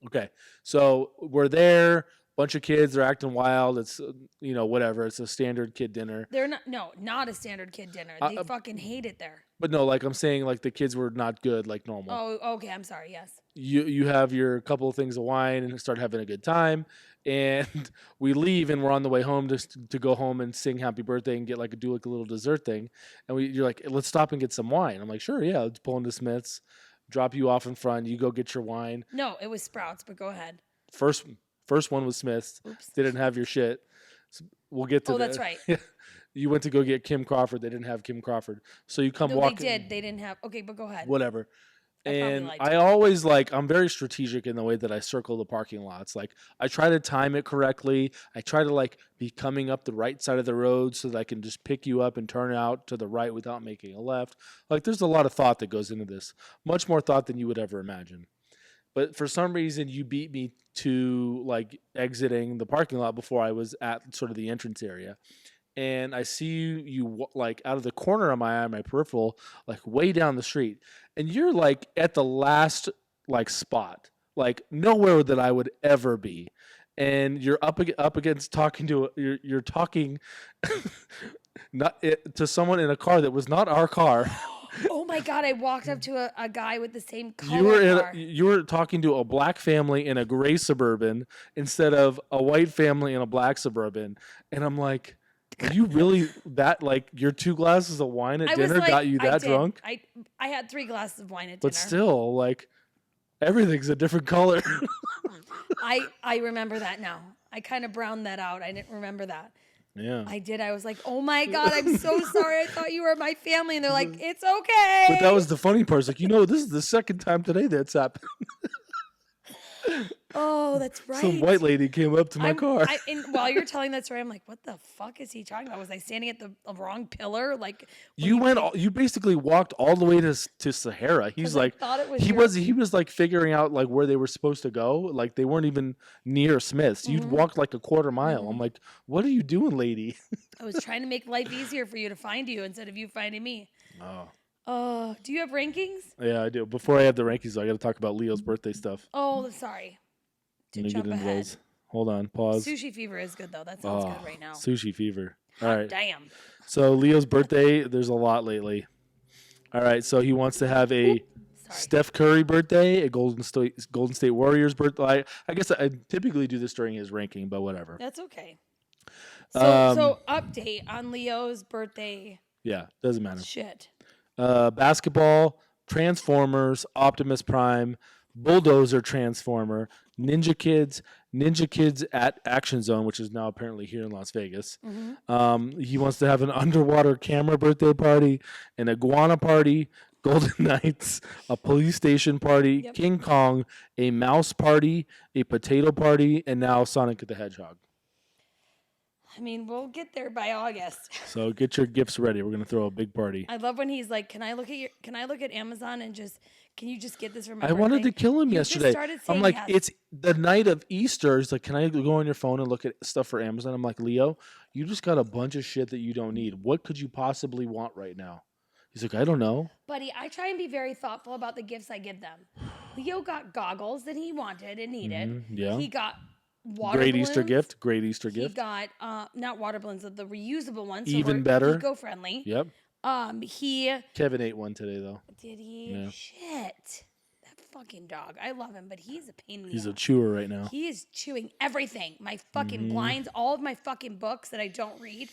Okay, so we're there. Bunch of kids are acting wild. It's whatever. It's a standard kid dinner. They're not a standard kid dinner. They fucking hate it there. But no, like I'm saying, like the kids were not good like normal. Oh, okay. I'm sorry. Yes. You have your couple of things of wine and start having a good time, and we leave and we're on the way home to go home and sing happy birthday and do a little dessert thing, and you're like, let's stop and get some wine. I'm like, sure, yeah. Let's pull into Smith's, drop you off in front. You go get your wine. No, it was Sprouts, but go ahead. First one was Smith's. Oops. They didn't have your shit. So we'll get to that. That's right. You went to go get Kim Crawford. They didn't have Kim Crawford. So you come No, walking. they did. They didn't have. Okay, but go ahead. Whatever. And lied I to you. always I'm very strategic in the way that I circle the parking lots. Like I try to time it correctly. I try to be coming up the right side of the road so that I can just pick you up and turn out to the right without making a left. Like there's a lot of thought that goes into this. Much more thought than you would ever imagine. But for some reason you beat me to exiting the parking lot before I was at sort of the entrance area. And I see you out of the corner of my eye, my peripheral, way down the street. And you're at the last spot, nowhere that I would ever be. And you're up against you're talking to someone in a car that was not our car. Oh my God! I walked up to a guy with the same color. You were talking to a black family in a gray Suburban instead of a white family in a black Suburban, and I'm like, are you really that your 2 glasses of wine at dinner got you that drunk? I had 3 glasses of wine at dinner. But still, everything's a different color. I remember that now. I kind of browned that out. I didn't remember that. Yeah. I did. I was like, oh my God, I'm so sorry. I thought you were my family. And they're like, it's okay. But that was the funny part. It's this is the second time today that's happened. Oh, that's right. Some white lady came up to my car. And while you're telling that story, I'm like, what the fuck is he talking about? Was I standing at the wrong pillar? You basically walked all the way to Sahara. He's I thought it was he was figuring out where they were supposed to go. They weren't even near Smith's. You walked a quarter mile. I'm like, what are you doing, lady? I was trying to make life easier for you to find you instead of you finding me. Oh. Do you have rankings? Yeah, I do. Before I have the rankings, though, I got to talk about Leo's birthday stuff. Oh, sorry. Let me get into those. Hold on. Pause. Sushi Fever is good, though. That sounds good right now. Sushi Fever. All right. Damn. So Leo's birthday, there's a lot lately. All right. So he wants to have a Steph Curry birthday, a Golden State Warriors birthday. I guess I typically do this during his ranking, but whatever. That's okay. So update on Leo's birthday. Yeah, doesn't matter. Shit. Basketball, Transformers, Optimus Prime, Bulldozer Transformer, Ninja Kids at Action Zone, which is now apparently here in Las Vegas. Mm-hmm. He wants to have an underwater camera birthday party, an iguana party, Golden Knights, a police station party, King Kong, a mouse party, a potato party, and now Sonic the Hedgehog. I mean, we'll get there by August. So get your gifts ready. We're gonna throw a big party. I love when he's like, "Can I look at Amazon and can you just get this for my I birthday?" wanted to kill him yesterday. I'm like, yes. it's the night of Easter. He's like, can I go on your phone and look at stuff for Amazon? I'm like, Leo, you just got a bunch of shit that you don't need. What could you possibly want right now? He's like, I don't know. Buddy, I try and be very thoughtful about the gifts I give them. Leo got goggles that he wanted and needed. Yeah. He got water Great balloons. Easter gift. Great Easter He gift. got not water balloons, the reusable ones. Even better. Eco-friendly. Yep. He Kevin ate one today though. did he? Yeah. Shit. That fucking dog. I love him, but he's a pain in the He's ass. a chewer right now. He is chewing everything. My fucking blinds, all of my fucking books that I don't read.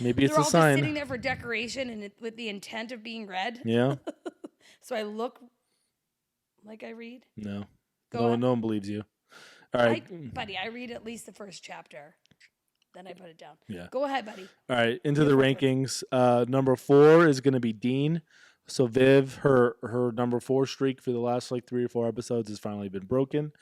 Maybe it's They're a all sign. just sitting there for decoration and with the intent of being read. Yeah. So I look like I read. No. Go on. No one believes you. All right. Buddy, I read at least the first chapter. Then I put it down. Yeah. Go ahead, buddy. All right. Into the You're rankings. Number 4 is going to be Dean. So Viv, her number 4 streak for the last like 3 or 4 episodes has finally been broken.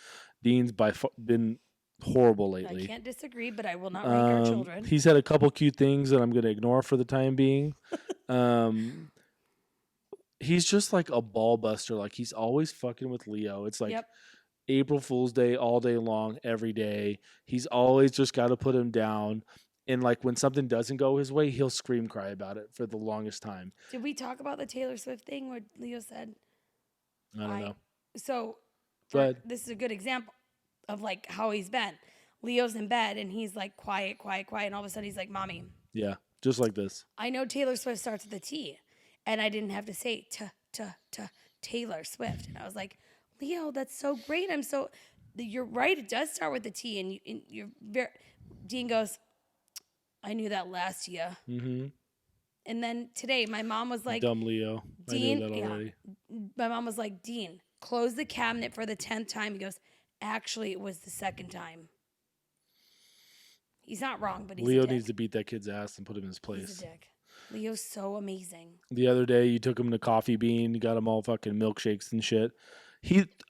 Dean's been horrible lately. I can't disagree, but I will not rank our children. He's had a couple cute things that I'm going to ignore for the time being. He's just like a ball buster. Like he's always fucking with Leo. It's like April Fool's Day all day long, every day. He's always just got to put him down. And like when something doesn't go his way, he'll scream cry about it for the longest time. Did we talk about the Taylor Swift thing where Leo said? I don't know. So Go ahead. this is a good example of like how he's been. Leo's in bed and he's like quiet, and all of a sudden he's like, "Mommy." Yeah, just like this. I know Taylor Swift starts with a T, and I didn't have to say Taylor Swift, and I was like, "Leo, that's so great. You're right. It does start with the T, and you're very." Dean goes, "I knew that last year." Mm-hmm. And then today, my mom was like, Dumb Leo. Dean, I knew that already. my mom was like, "Dean, close the cabinet for the 10th time." He goes, "Actually, it was the second time." He's not wrong, but Leo needs to beat that kid's ass and put him in his place. He's a dick. Leo's so amazing. The other day, you took him to Coffee Bean, you got him all fucking milkshakes and shit.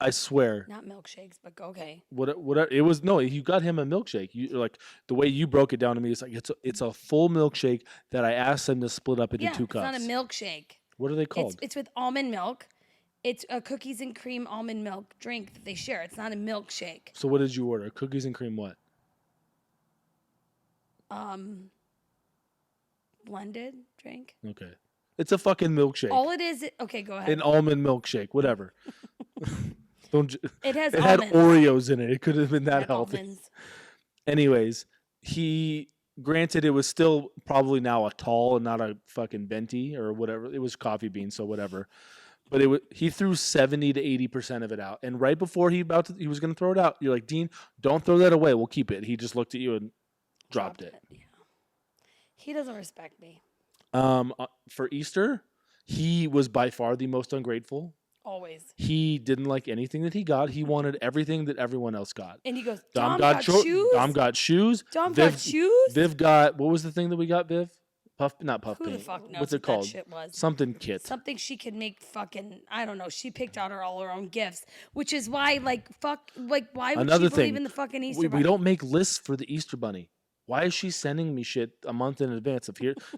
I swear. Not milkshakes, but okay. What it was? No, you got him a milkshake. You like the way you broke it down to me. It's like it's a full milkshake that I asked them to split up into 2 cups. It's not a milkshake. What are they called? It's with almond milk. It's a cookies and cream almond milk drink that they share. It's not a milkshake. So what did you order? Cookies and cream what? Blended drink. Okay. It's a fucking milkshake. All it is, okay, go ahead. An almond milkshake, whatever. It has It almonds. had Oreos in it. It could have been that It had healthy. almonds. Anyways, granted it was still probably now a tall and not a fucking venti or whatever. It was coffee bean, so whatever. But he threw 70 to 80% of it out. And right before he was going to throw it out, you're like, "Dean, don't throw that away. We'll keep it." He just looked at you and dropped it. Yeah. He doesn't respect me. For Easter, he was by far the most ungrateful. Always. He didn't like anything that he got. He wanted everything that everyone else got. And he goes, Dom Dom got shoes? Dom got shoes. Dom got shoes? Viv got, what was the thing that we got, Viv? Not puff Who paint. the fuck knows What's what it called? that shit was? Something kit. Something she could make fucking, I don't know. She picked out all her own gifts, which is why, why would Another she believe thing, in the fucking Easter we Bunny? don't make lists for the Easter Bunny. Why is she sending me shit a month in advance of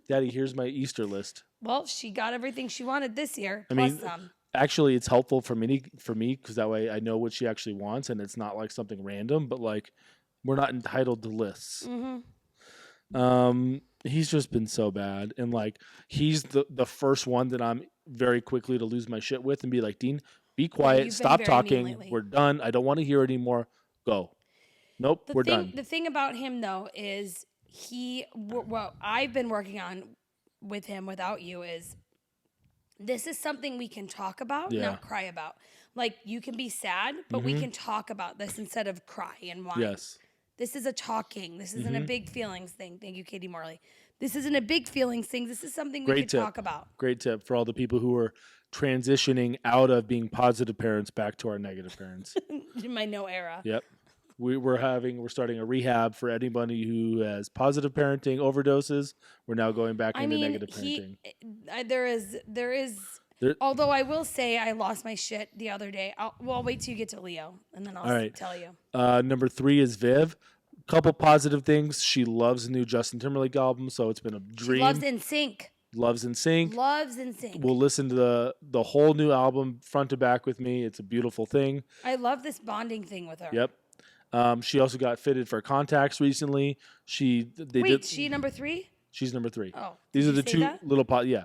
Daddy, here's my Easter list? Well, she got everything she wanted this year, I plus mean, some. Actually, it's helpful for me because that way I know what she actually wants and it's not like something random, but like we're not entitled to lists. Mm-hmm. He's just been so bad. And like he's the first one that I'm very quickly to lose my shit with and be like, "Dean, be quiet, you've been stop very talking. mean lately. We're done. I don't want to hear anymore. Go." Nope, we're done. The thing about him though is what I've been working on with him without you is this is something we can talk about, not cry about. Like you can be sad, but we can talk about this instead of cry and whine. Yes. This is a talking. This isn't a big feelings thing. Thank you, Katie Morley. This isn't a big feelings thing. This is something we can talk about. Great tip for all the people who are transitioning out of being positive parents back to our negative parents. In my no era. Yep. We're starting a rehab for anybody who has positive parenting overdoses. We're now going back into negative parenting. There is. Although I will say I lost my shit the other day. I'll wait till you get to Leo and then I'll tell you. Number 3 is Viv. Couple positive things. She loves the new Justin Timberlake album, so it's been a dream. She loves NSYNC. Loves NSYNC. Loves NSYNC. We'll listen to the whole new album front to back with me. It's a beautiful thing. I love this bonding thing with her. Yep. She also got fitted for contacts recently. She number 3? She's number 3. She's number 3. Oh, These are did the you say two that? little pot. Yeah.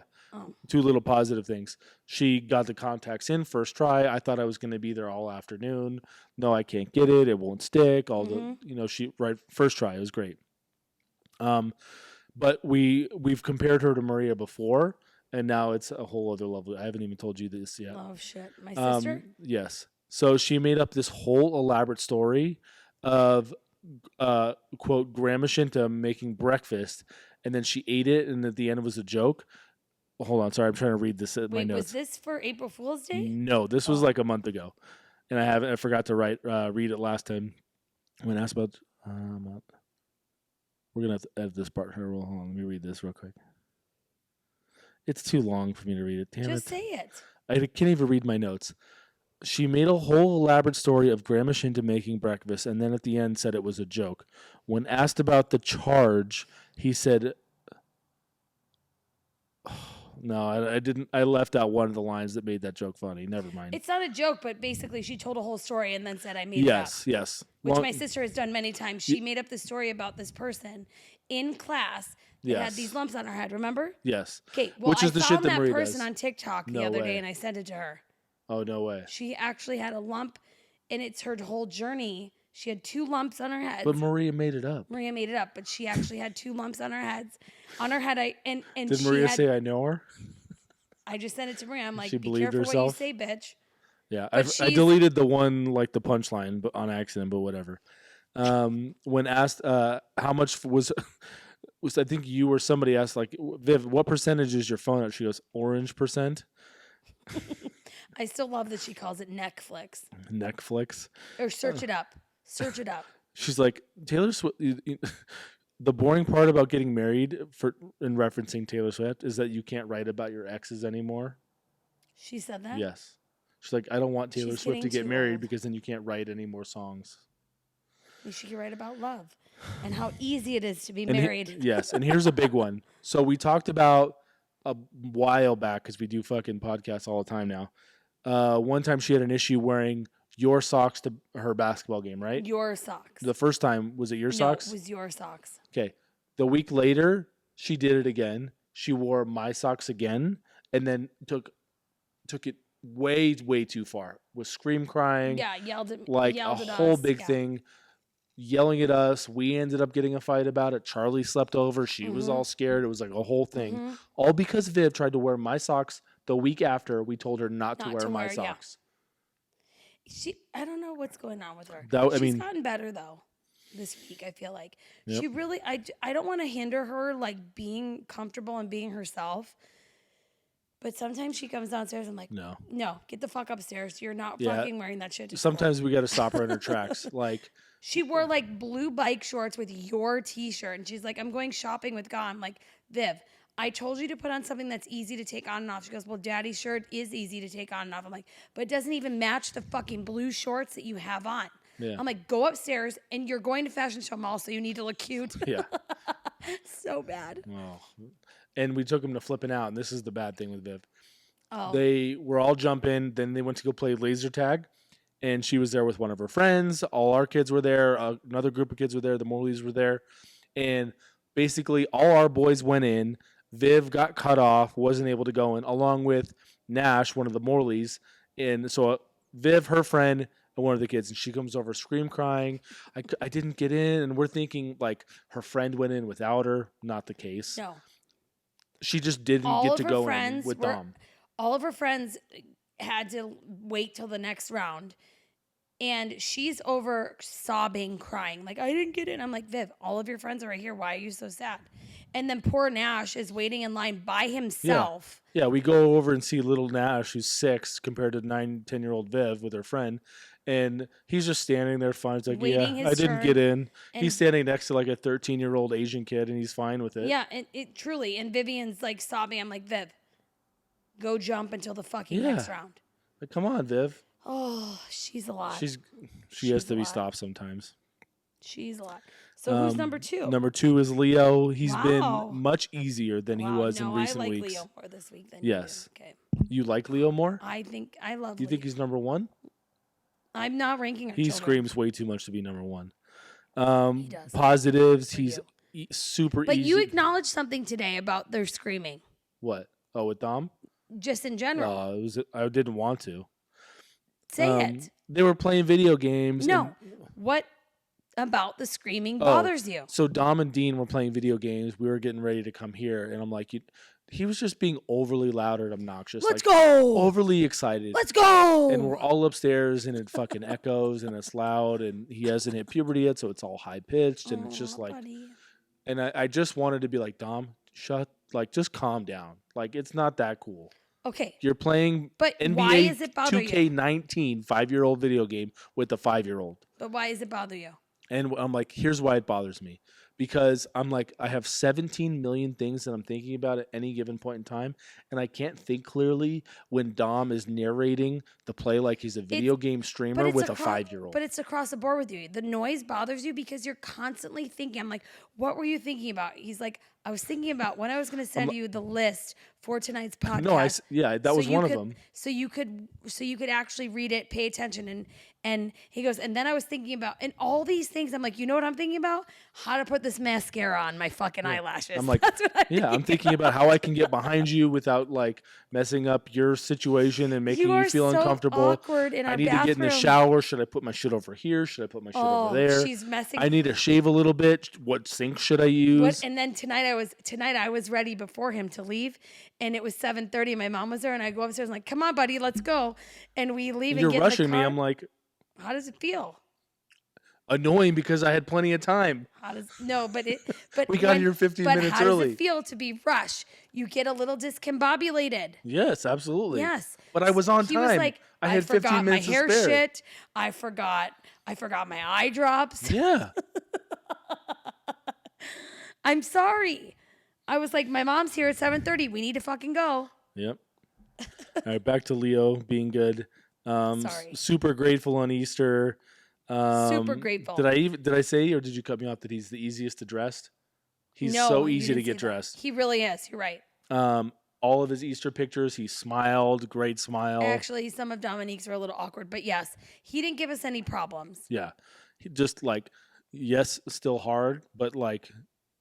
Two little positive things. She got the contacts in first try. I thought I was going to be there all afternoon. No, I can't get it. It won't stick. All the she right first try. It was great. But we've compared her to Maria before, and now it's a whole other level. I haven't even told you this yet. Oh shit, my sister. Yes. So she made up this whole elaborate story of quote Grandma Shinta making breakfast, and then she ate it, and at the end it was a joke. Hold on, sorry, I'm trying to read this at my notes. Was this for April Fool's Day? No, this was like a month ago, and I forgot to read it last time when asked about. We're gonna have to edit this part here. Hold on, let me read this real quick. It's too long for me to read it. Damn Just say it. I can't even read my notes. She made a whole elaborate story of Grandma Shinta making breakfast, and then at the end said it was a joke. When asked about the charge, he said, "No, I didn't. I left out one of the lines that made that joke funny. Never mind." It's not a joke, but basically she told a whole story and then said, I made it up. Yes. Which my sister has done many times. She made up the story about this person in class that had these lumps on her head, remember? Yes. Okay, well, Which is the shit that that Marie person does. on TikTok the No other way. day and I sent it to her. Oh, no way. She actually had a lump, and it's her whole journey. She had 2 lumps on her head. But Maria made it up. Maria made it up, but she actually had 2 lumps on her head. Did Maria say I know her? I just sent it to Maria. I'm like, She be believed careful herself? what you say, bitch. Yeah, But I deleted the one, like the punchline on accident, but whatever. When asked how much was I think you or somebody asked, like, Viv, what percentage is your phone at? She goes, orange %. I still love that she calls it Netflix. Netflix. Or search it up. Search it up. She's like, Taylor Swift. The boring part about getting married in referencing Taylor Swift is that you can't write about your exes anymore. She said that? Yes. She's like, I don't want Taylor She's Swift to getting get too married old. because then you can't write any more songs. She could write about love and how easy it is to be married. Yes, and here's a big one. So we talked about a while back, because we do fucking podcasts all the time now. One time she had an issue wearing your socks to her basketball game, right? Your socks. The first time, was it your socks? No, it was your socks. Okay. The week later, she did it again. She wore my socks again, and then took it way, way too far. Was scream crying. Yeah, yelled at like yelled a at whole us. big thing, yelling at us. We ended up getting a fight about it. Charlie slept over. She was all scared. It was like a whole thing. All because Viv tried to wear my socks the week after we told her not to wear my socks. I don't know what's going on with her. She's gotten better though this week, I feel like. Yep. She really I don't want to hinder her like being comfortable and being herself. But sometimes she comes downstairs and I'm like, no, get the fuck upstairs. You're not fucking wearing that shit. Sometimes we got to stop her in her tracks. Like, she wore like blue bike shorts with your t-shirt and she's like, I'm going shopping with God. I'm like, Viv, I told you to put on something that's easy to take on and off. She goes, well, Daddy's shirt is easy to take on and off. I'm like, but it doesn't even match the fucking blue shorts that you have on. Yeah. I'm like, go upstairs and you're going to Fashion Show Mall, so you need to look cute. Yeah. So bad. Oh. And we took them to flipping out, and this is the bad thing with Viv. Oh. They were all jumping. Then they went to go play laser tag, and she was there with one of her friends. All our kids were there. Another group of kids were there. The Morleys were there. And basically all our boys went in. Viv got cut off, wasn't able to go in, along with Nash, one of the Morleys. And so Viv, her friend, and one of the kids, and she comes over scream crying, I didn't get in. And we're thinking like her friend went in without her. Not the case. No. She just didn't get to go in with Dom. All of her friends had to wait till the next round. And she's over sobbing, crying. Like, I didn't get in. I'm like, Viv, all of your friends are right here. Why are you so sad? And then poor Nash is waiting in line by himself. Yeah, we go over and see little Nash, who's 6, compared to 9, 10-year-old Viv with her friend. And he's just standing there fine. It's like, I didn't get in. He's standing next to like a 13-year-old Asian kid, and he's fine with it. Yeah, it truly. And Vivian's like sobbing. I'm like, Viv, go jump until the fucking next round. Like, come on, Viv. Oh, she's a lot. She has to be stopped sometimes. She's a lot. So who's number 2? Number 2 is Leo. He's been much easier than he was in recent weeks. I like weeks. Leo more this week than yes. you do. Okay. You like Leo more? I think I love. You think he's number 1? I'm not ranking. He screams way too much to be number 1. He does. Positives. He's super. But easy. you acknowledged something today about their screaming. What? Oh, with Dom? just in general? I didn't want to. Say it. They were playing video games. No. What about the screaming Oh, bothers you? So Dom and Dean were playing video games. We were getting ready to come here, and I'm like, he was just being overly loud and obnoxious. Let's like, go. Overly excited. Let's go. And we're all upstairs, and it fucking echoes, and it's loud, and he hasn't hit puberty yet, so it's all high pitched, and it's just like, buddy. and I just wanted to be like, Dom, just calm down. Like, it's not that cool. Okay. You're playing But NBA why does it bother you? 2K19 5-year-old video game with a 5-year-old. But why does it bother you? And I'm like, here's why it bothers me. Because I'm like, I have 17 million things that I'm thinking about at any given point in time. And I can't think clearly when Dom is narrating the play like he's a video game streamer with a 5-year-old. But it's across the board with you. The noise bothers you because you're constantly thinking. I'm like, what were you thinking about? He's like, I was thinking about when I was going to send you the list for tonight's podcast. No, that was one of them. So you could actually read it, pay attention, and he goes, and then I was thinking about, and all these things. I'm like, you know what I'm thinking about? How to put this mascara on my fucking eyelashes. I'm like, That's what I'm thinking about how I can get behind you without like messing up your situation and making you feel so uncomfortable. Awkward in our I need to get in the shower. Should I put my shit over here? Should I put my shit over there? She's messing. I need to shave a little bit. What sink should I use? And then tonight I was ready before him to leave, and it was 7:30. My mom was there, and I go upstairs. I'm like, "Come on, buddy, let's go." And we leave. You're and get rushing in the car. me. I'm like, how does it feel? Annoying because I had plenty of time. But we got here 15 minutes early. But how does it feel to be rushed? You get a little discombobulated. Yes, absolutely. Yes. But I was on time. He was like, I had 15 minutes my hair to spare. shit. I forgot my eye drops. Yeah. I'm sorry. I was like, my mom's here at 7:30. We need to fucking go. Yep. All right, back to Leo being good. Sorry. Super grateful on Easter. Super grateful. Did I say, or did you cut me off, that he's the easiest to dress? He's so easy to get dressed. He really is. You're right. All of his Easter pictures, he smiled. Great smile. Actually, some of Dominique's are a little awkward, but yes, he didn't give us any problems. Yeah. He just like, yes, still hard, but like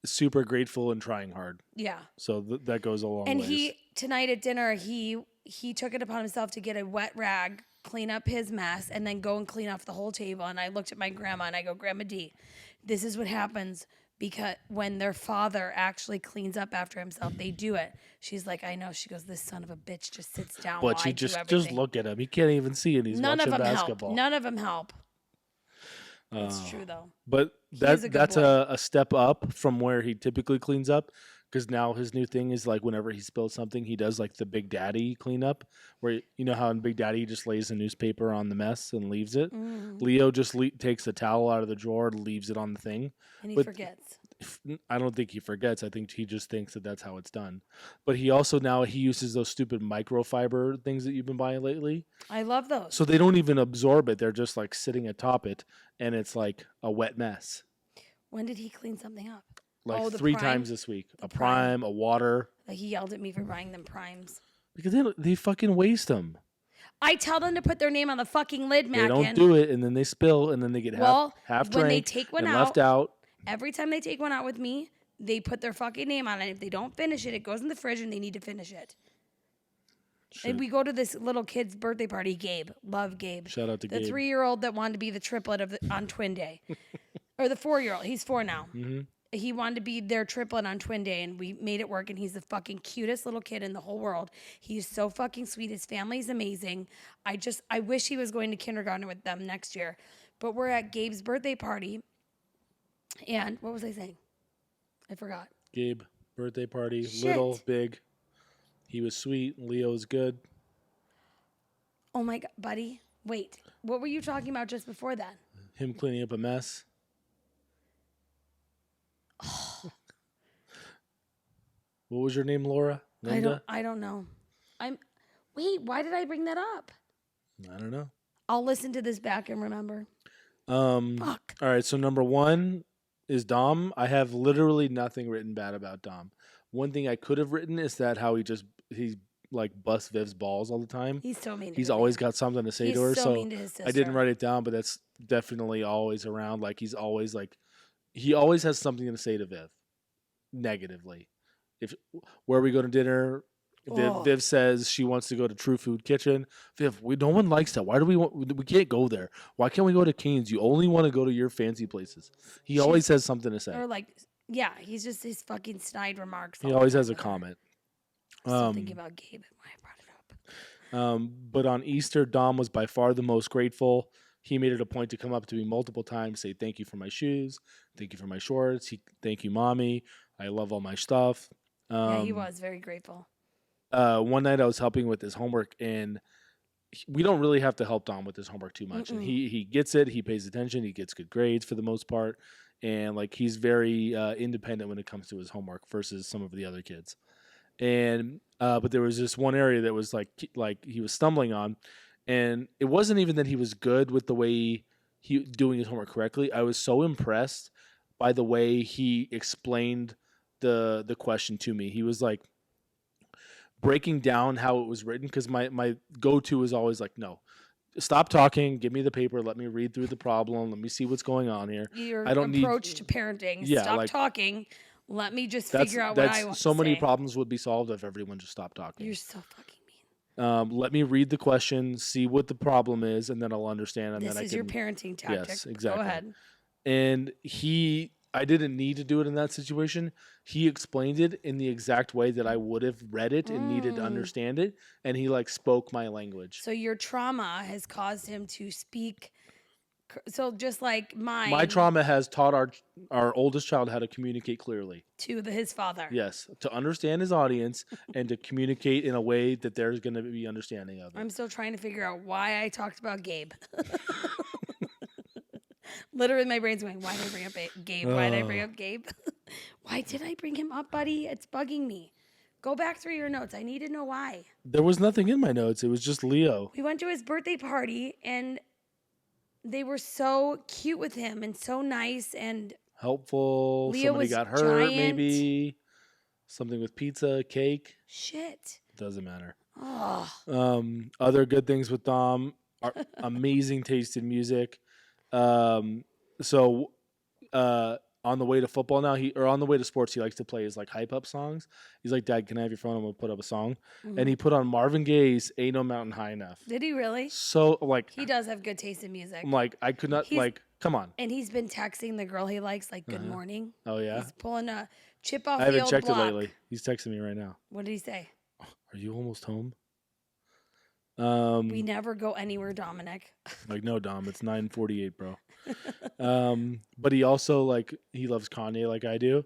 super grateful and trying hard. Yeah. So that goes a long way. And tonight at dinner, he took it upon himself to get a wet rag, clean up his mess, and then go and clean off the whole table. And I looked at my grandma and I go, Grandma D, this is what happens because when their father actually cleans up after himself, they do it. She's like, I know. She goes, this son of a bitch just sits down. But you just look at him. He can't even see it. He's watching basketball. None of them help. It's true though. But that's a step up from where he typically cleans up, because now his new thing is like whenever he spills something, he does like the Big Daddy cleanup, where you know how in Big Daddy he just lays a newspaper on the mess and leaves it. Leo just takes a towel out of the drawer, leaves it on the thing, and he forgets. I don't think he forgets. I think he just thinks that that's how it's done. But he also now he uses those stupid microfiber things that you've been buying lately. I love those. So they don't even absorb it. They're just like sitting atop it, and it's like a wet mess. When did he clean something up? Like 3 times this week. A prime, a water. Like he yelled at me for buying them primes. Because they fucking waste them. I tell them to put their name on the fucking lid, Makin. They don't do it, and then they spill, and then they get half drank when they take one and out, left out. Every time they take one out with me, they put their fucking name on it. If they don't finish it, it goes in the fridge, and they need to finish it. Shit. And we go to this little kid's birthday party, Gabe. Love Gabe. Shout out to Gabe. The 3-year-old that wanted to be the triplet on Twin Day. Or the 4-year-old. He's 4 now. Mm-hmm. He wanted to be their triplet on Twin Day, and we made it work, and he's the fucking cutest little kid in the whole world. He's so fucking sweet. His family's amazing. I wish he was going to kindergarten with them next year. But we're at Gabe's birthday party, and what was I saying? I forgot. Gabe, birthday party, Shit. Little, big. He was sweet. Leo's good. Oh my God, buddy. Wait, what were you talking about just before that? Him cleaning up a mess. What was your name, Laura? Linda? I don't know. Wait, why did I bring that up? I don't know. I'll listen to this back and remember. Fuck. All right, so number 1 is Dom. I have literally nothing written bad about Dom. One thing I could have written is that how he like busts Viv's balls all the time. He's so mean. He's always got something to say to her. So mean to his sister. I didn't write it down, but that's definitely always around. Like he always has something to say to Viv, negatively. Where we go to dinner, Oh. Viv says she wants to go to True Food Kitchen. Viv, no one likes that. Why do we want? We can't go there. Why can't we go to Cane's? You only want to go to your fancy places. He always has something to say. Or like, yeah, he's just his fucking snide remarks. He always has a comment. I'm still thinking about Gabe and why I brought it up. But on Easter, Dom was by far the most grateful. He made it a point to come up to me multiple times, say thank you for my shoes, thank you for my shorts, thank you, mommy. I love all my stuff. Yeah, he was very grateful. One night I was helping with his homework, and we don't really have to help Dom with his homework too much. And he gets it. He pays attention. He gets good grades for the most part. And like he's very independent when it comes to his homework versus some of the other kids. And but there was this one area that was like he was stumbling on, and it wasn't even that he was good with the way he doing his homework correctly. I was so impressed by the way he explained the question to me. He was like breaking down how it was written, because my go-to is always like, no, stop talking, give me the paper, let me read through the problem, let me see what's going on here. Your I don't approach to parenting. Yeah, stop like, talking. Let me just figure out what I want so to many say. problems would be solved if everyone just stopped talking. You're so fucking mean. Let me read the question, see what the problem is, and then I'll understand. And This then is your parenting tactic. Yes, exactly. Go ahead. And I didn't need to do it in that situation. He explained it in the exact way that I would have read it and needed to understand it. And he like spoke my language. So your trauma has caused him to speak. So just like mine. My trauma has taught our oldest child how to communicate clearly. To his father. Yes, to understand his audience and to communicate in a way that there's going to be understanding of it. I'm still trying to figure out why I talked about Gabe. Literally, my brain's going, why did I bring up Gabe? Why did I bring up Gabe? Why did I bring him up, buddy? It's bugging me. Go back through your notes. I need to know why. There was nothing in my notes. It was just Leo. We went to his birthday party, and they were so cute with him and so nice and helpful. Leo Somebody was got hurt, giant. maybe. Something with pizza, cake. Shit. Doesn't matter. Oh. Other good things with Dom are amazing taste in music. So on the way to football now, on the way to sports, he likes to play his like hype up songs. He's like, Dad, can I have your phone? I'm gonna put up a song. And he put on Marvin Gaye's "Ain't No Mountain High Enough." Did he really? So like, He does have good taste in music. I'm like, I could not come on. And he's been texting the girl he likes like good morning. Oh yeah. He's pulling a chip off I the haven't old checked block. it lately. He's texting me right now. What did he say? Are you almost home? We never go anywhere, Dominic. Like, no, Dom, it's 9:48, bro. But he also he loves Kanye like I do,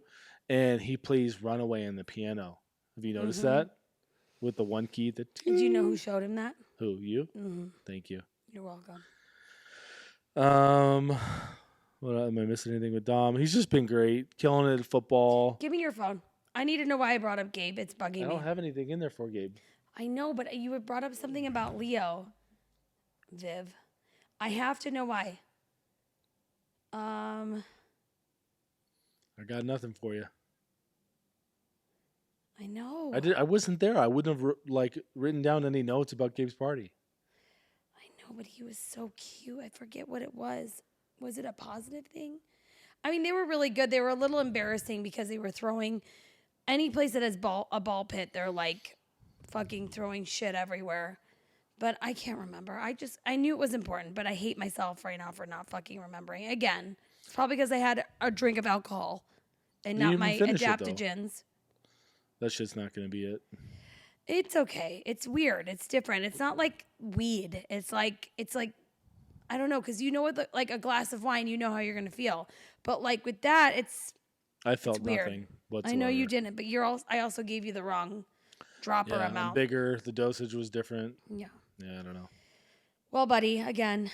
and he plays Runaway on the piano. Have you noticed that? With the one key that. Did you know who showed him that? Who, you? Thank you. You're welcome. What am I missing anything with Dom? He's just been great, killing it at football. Give me your phone. I need to know why I brought up Gabe. It's bugging me. I don't have anything in there for Gabe. I know, but you had brought up something about Leo, Viv. I have to know why. I got nothing for you. I know. I wasn't there. I wouldn't have written down any notes about Gabe's party. I know, but he was so cute. I forget what it was. Was it a positive thing? I mean, they were really good. They were a little embarrassing because they were throwing any place that has a ball pit. They're like fucking throwing shit everywhere. But I can't remember. I knew it was important, but I hate myself right now for not fucking remembering. Again, it's probably because I had a drink of alcohol and not my adaptogens. That shit's not going to be it. It's okay. It's weird. It's different. It's not like weed. It's like I don't know, because you know what, like a glass of wine, you know how you're going to feel. But like with that, I felt it's weird. nothing whatsoever. I know you didn't, but I also gave you the wrong dropper I'm amount. Bigger. The dosage was different. Yeah. Yeah, I don't know. Well, buddy, again,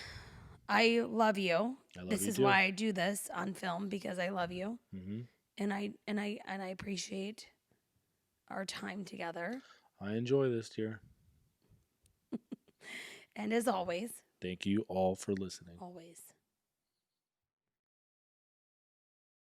I love you. This you is too. why I do this on film, because I love you. Mm-hmm. And I appreciate our time together. I enjoy this, dear. And as always, thank you all for listening. Always.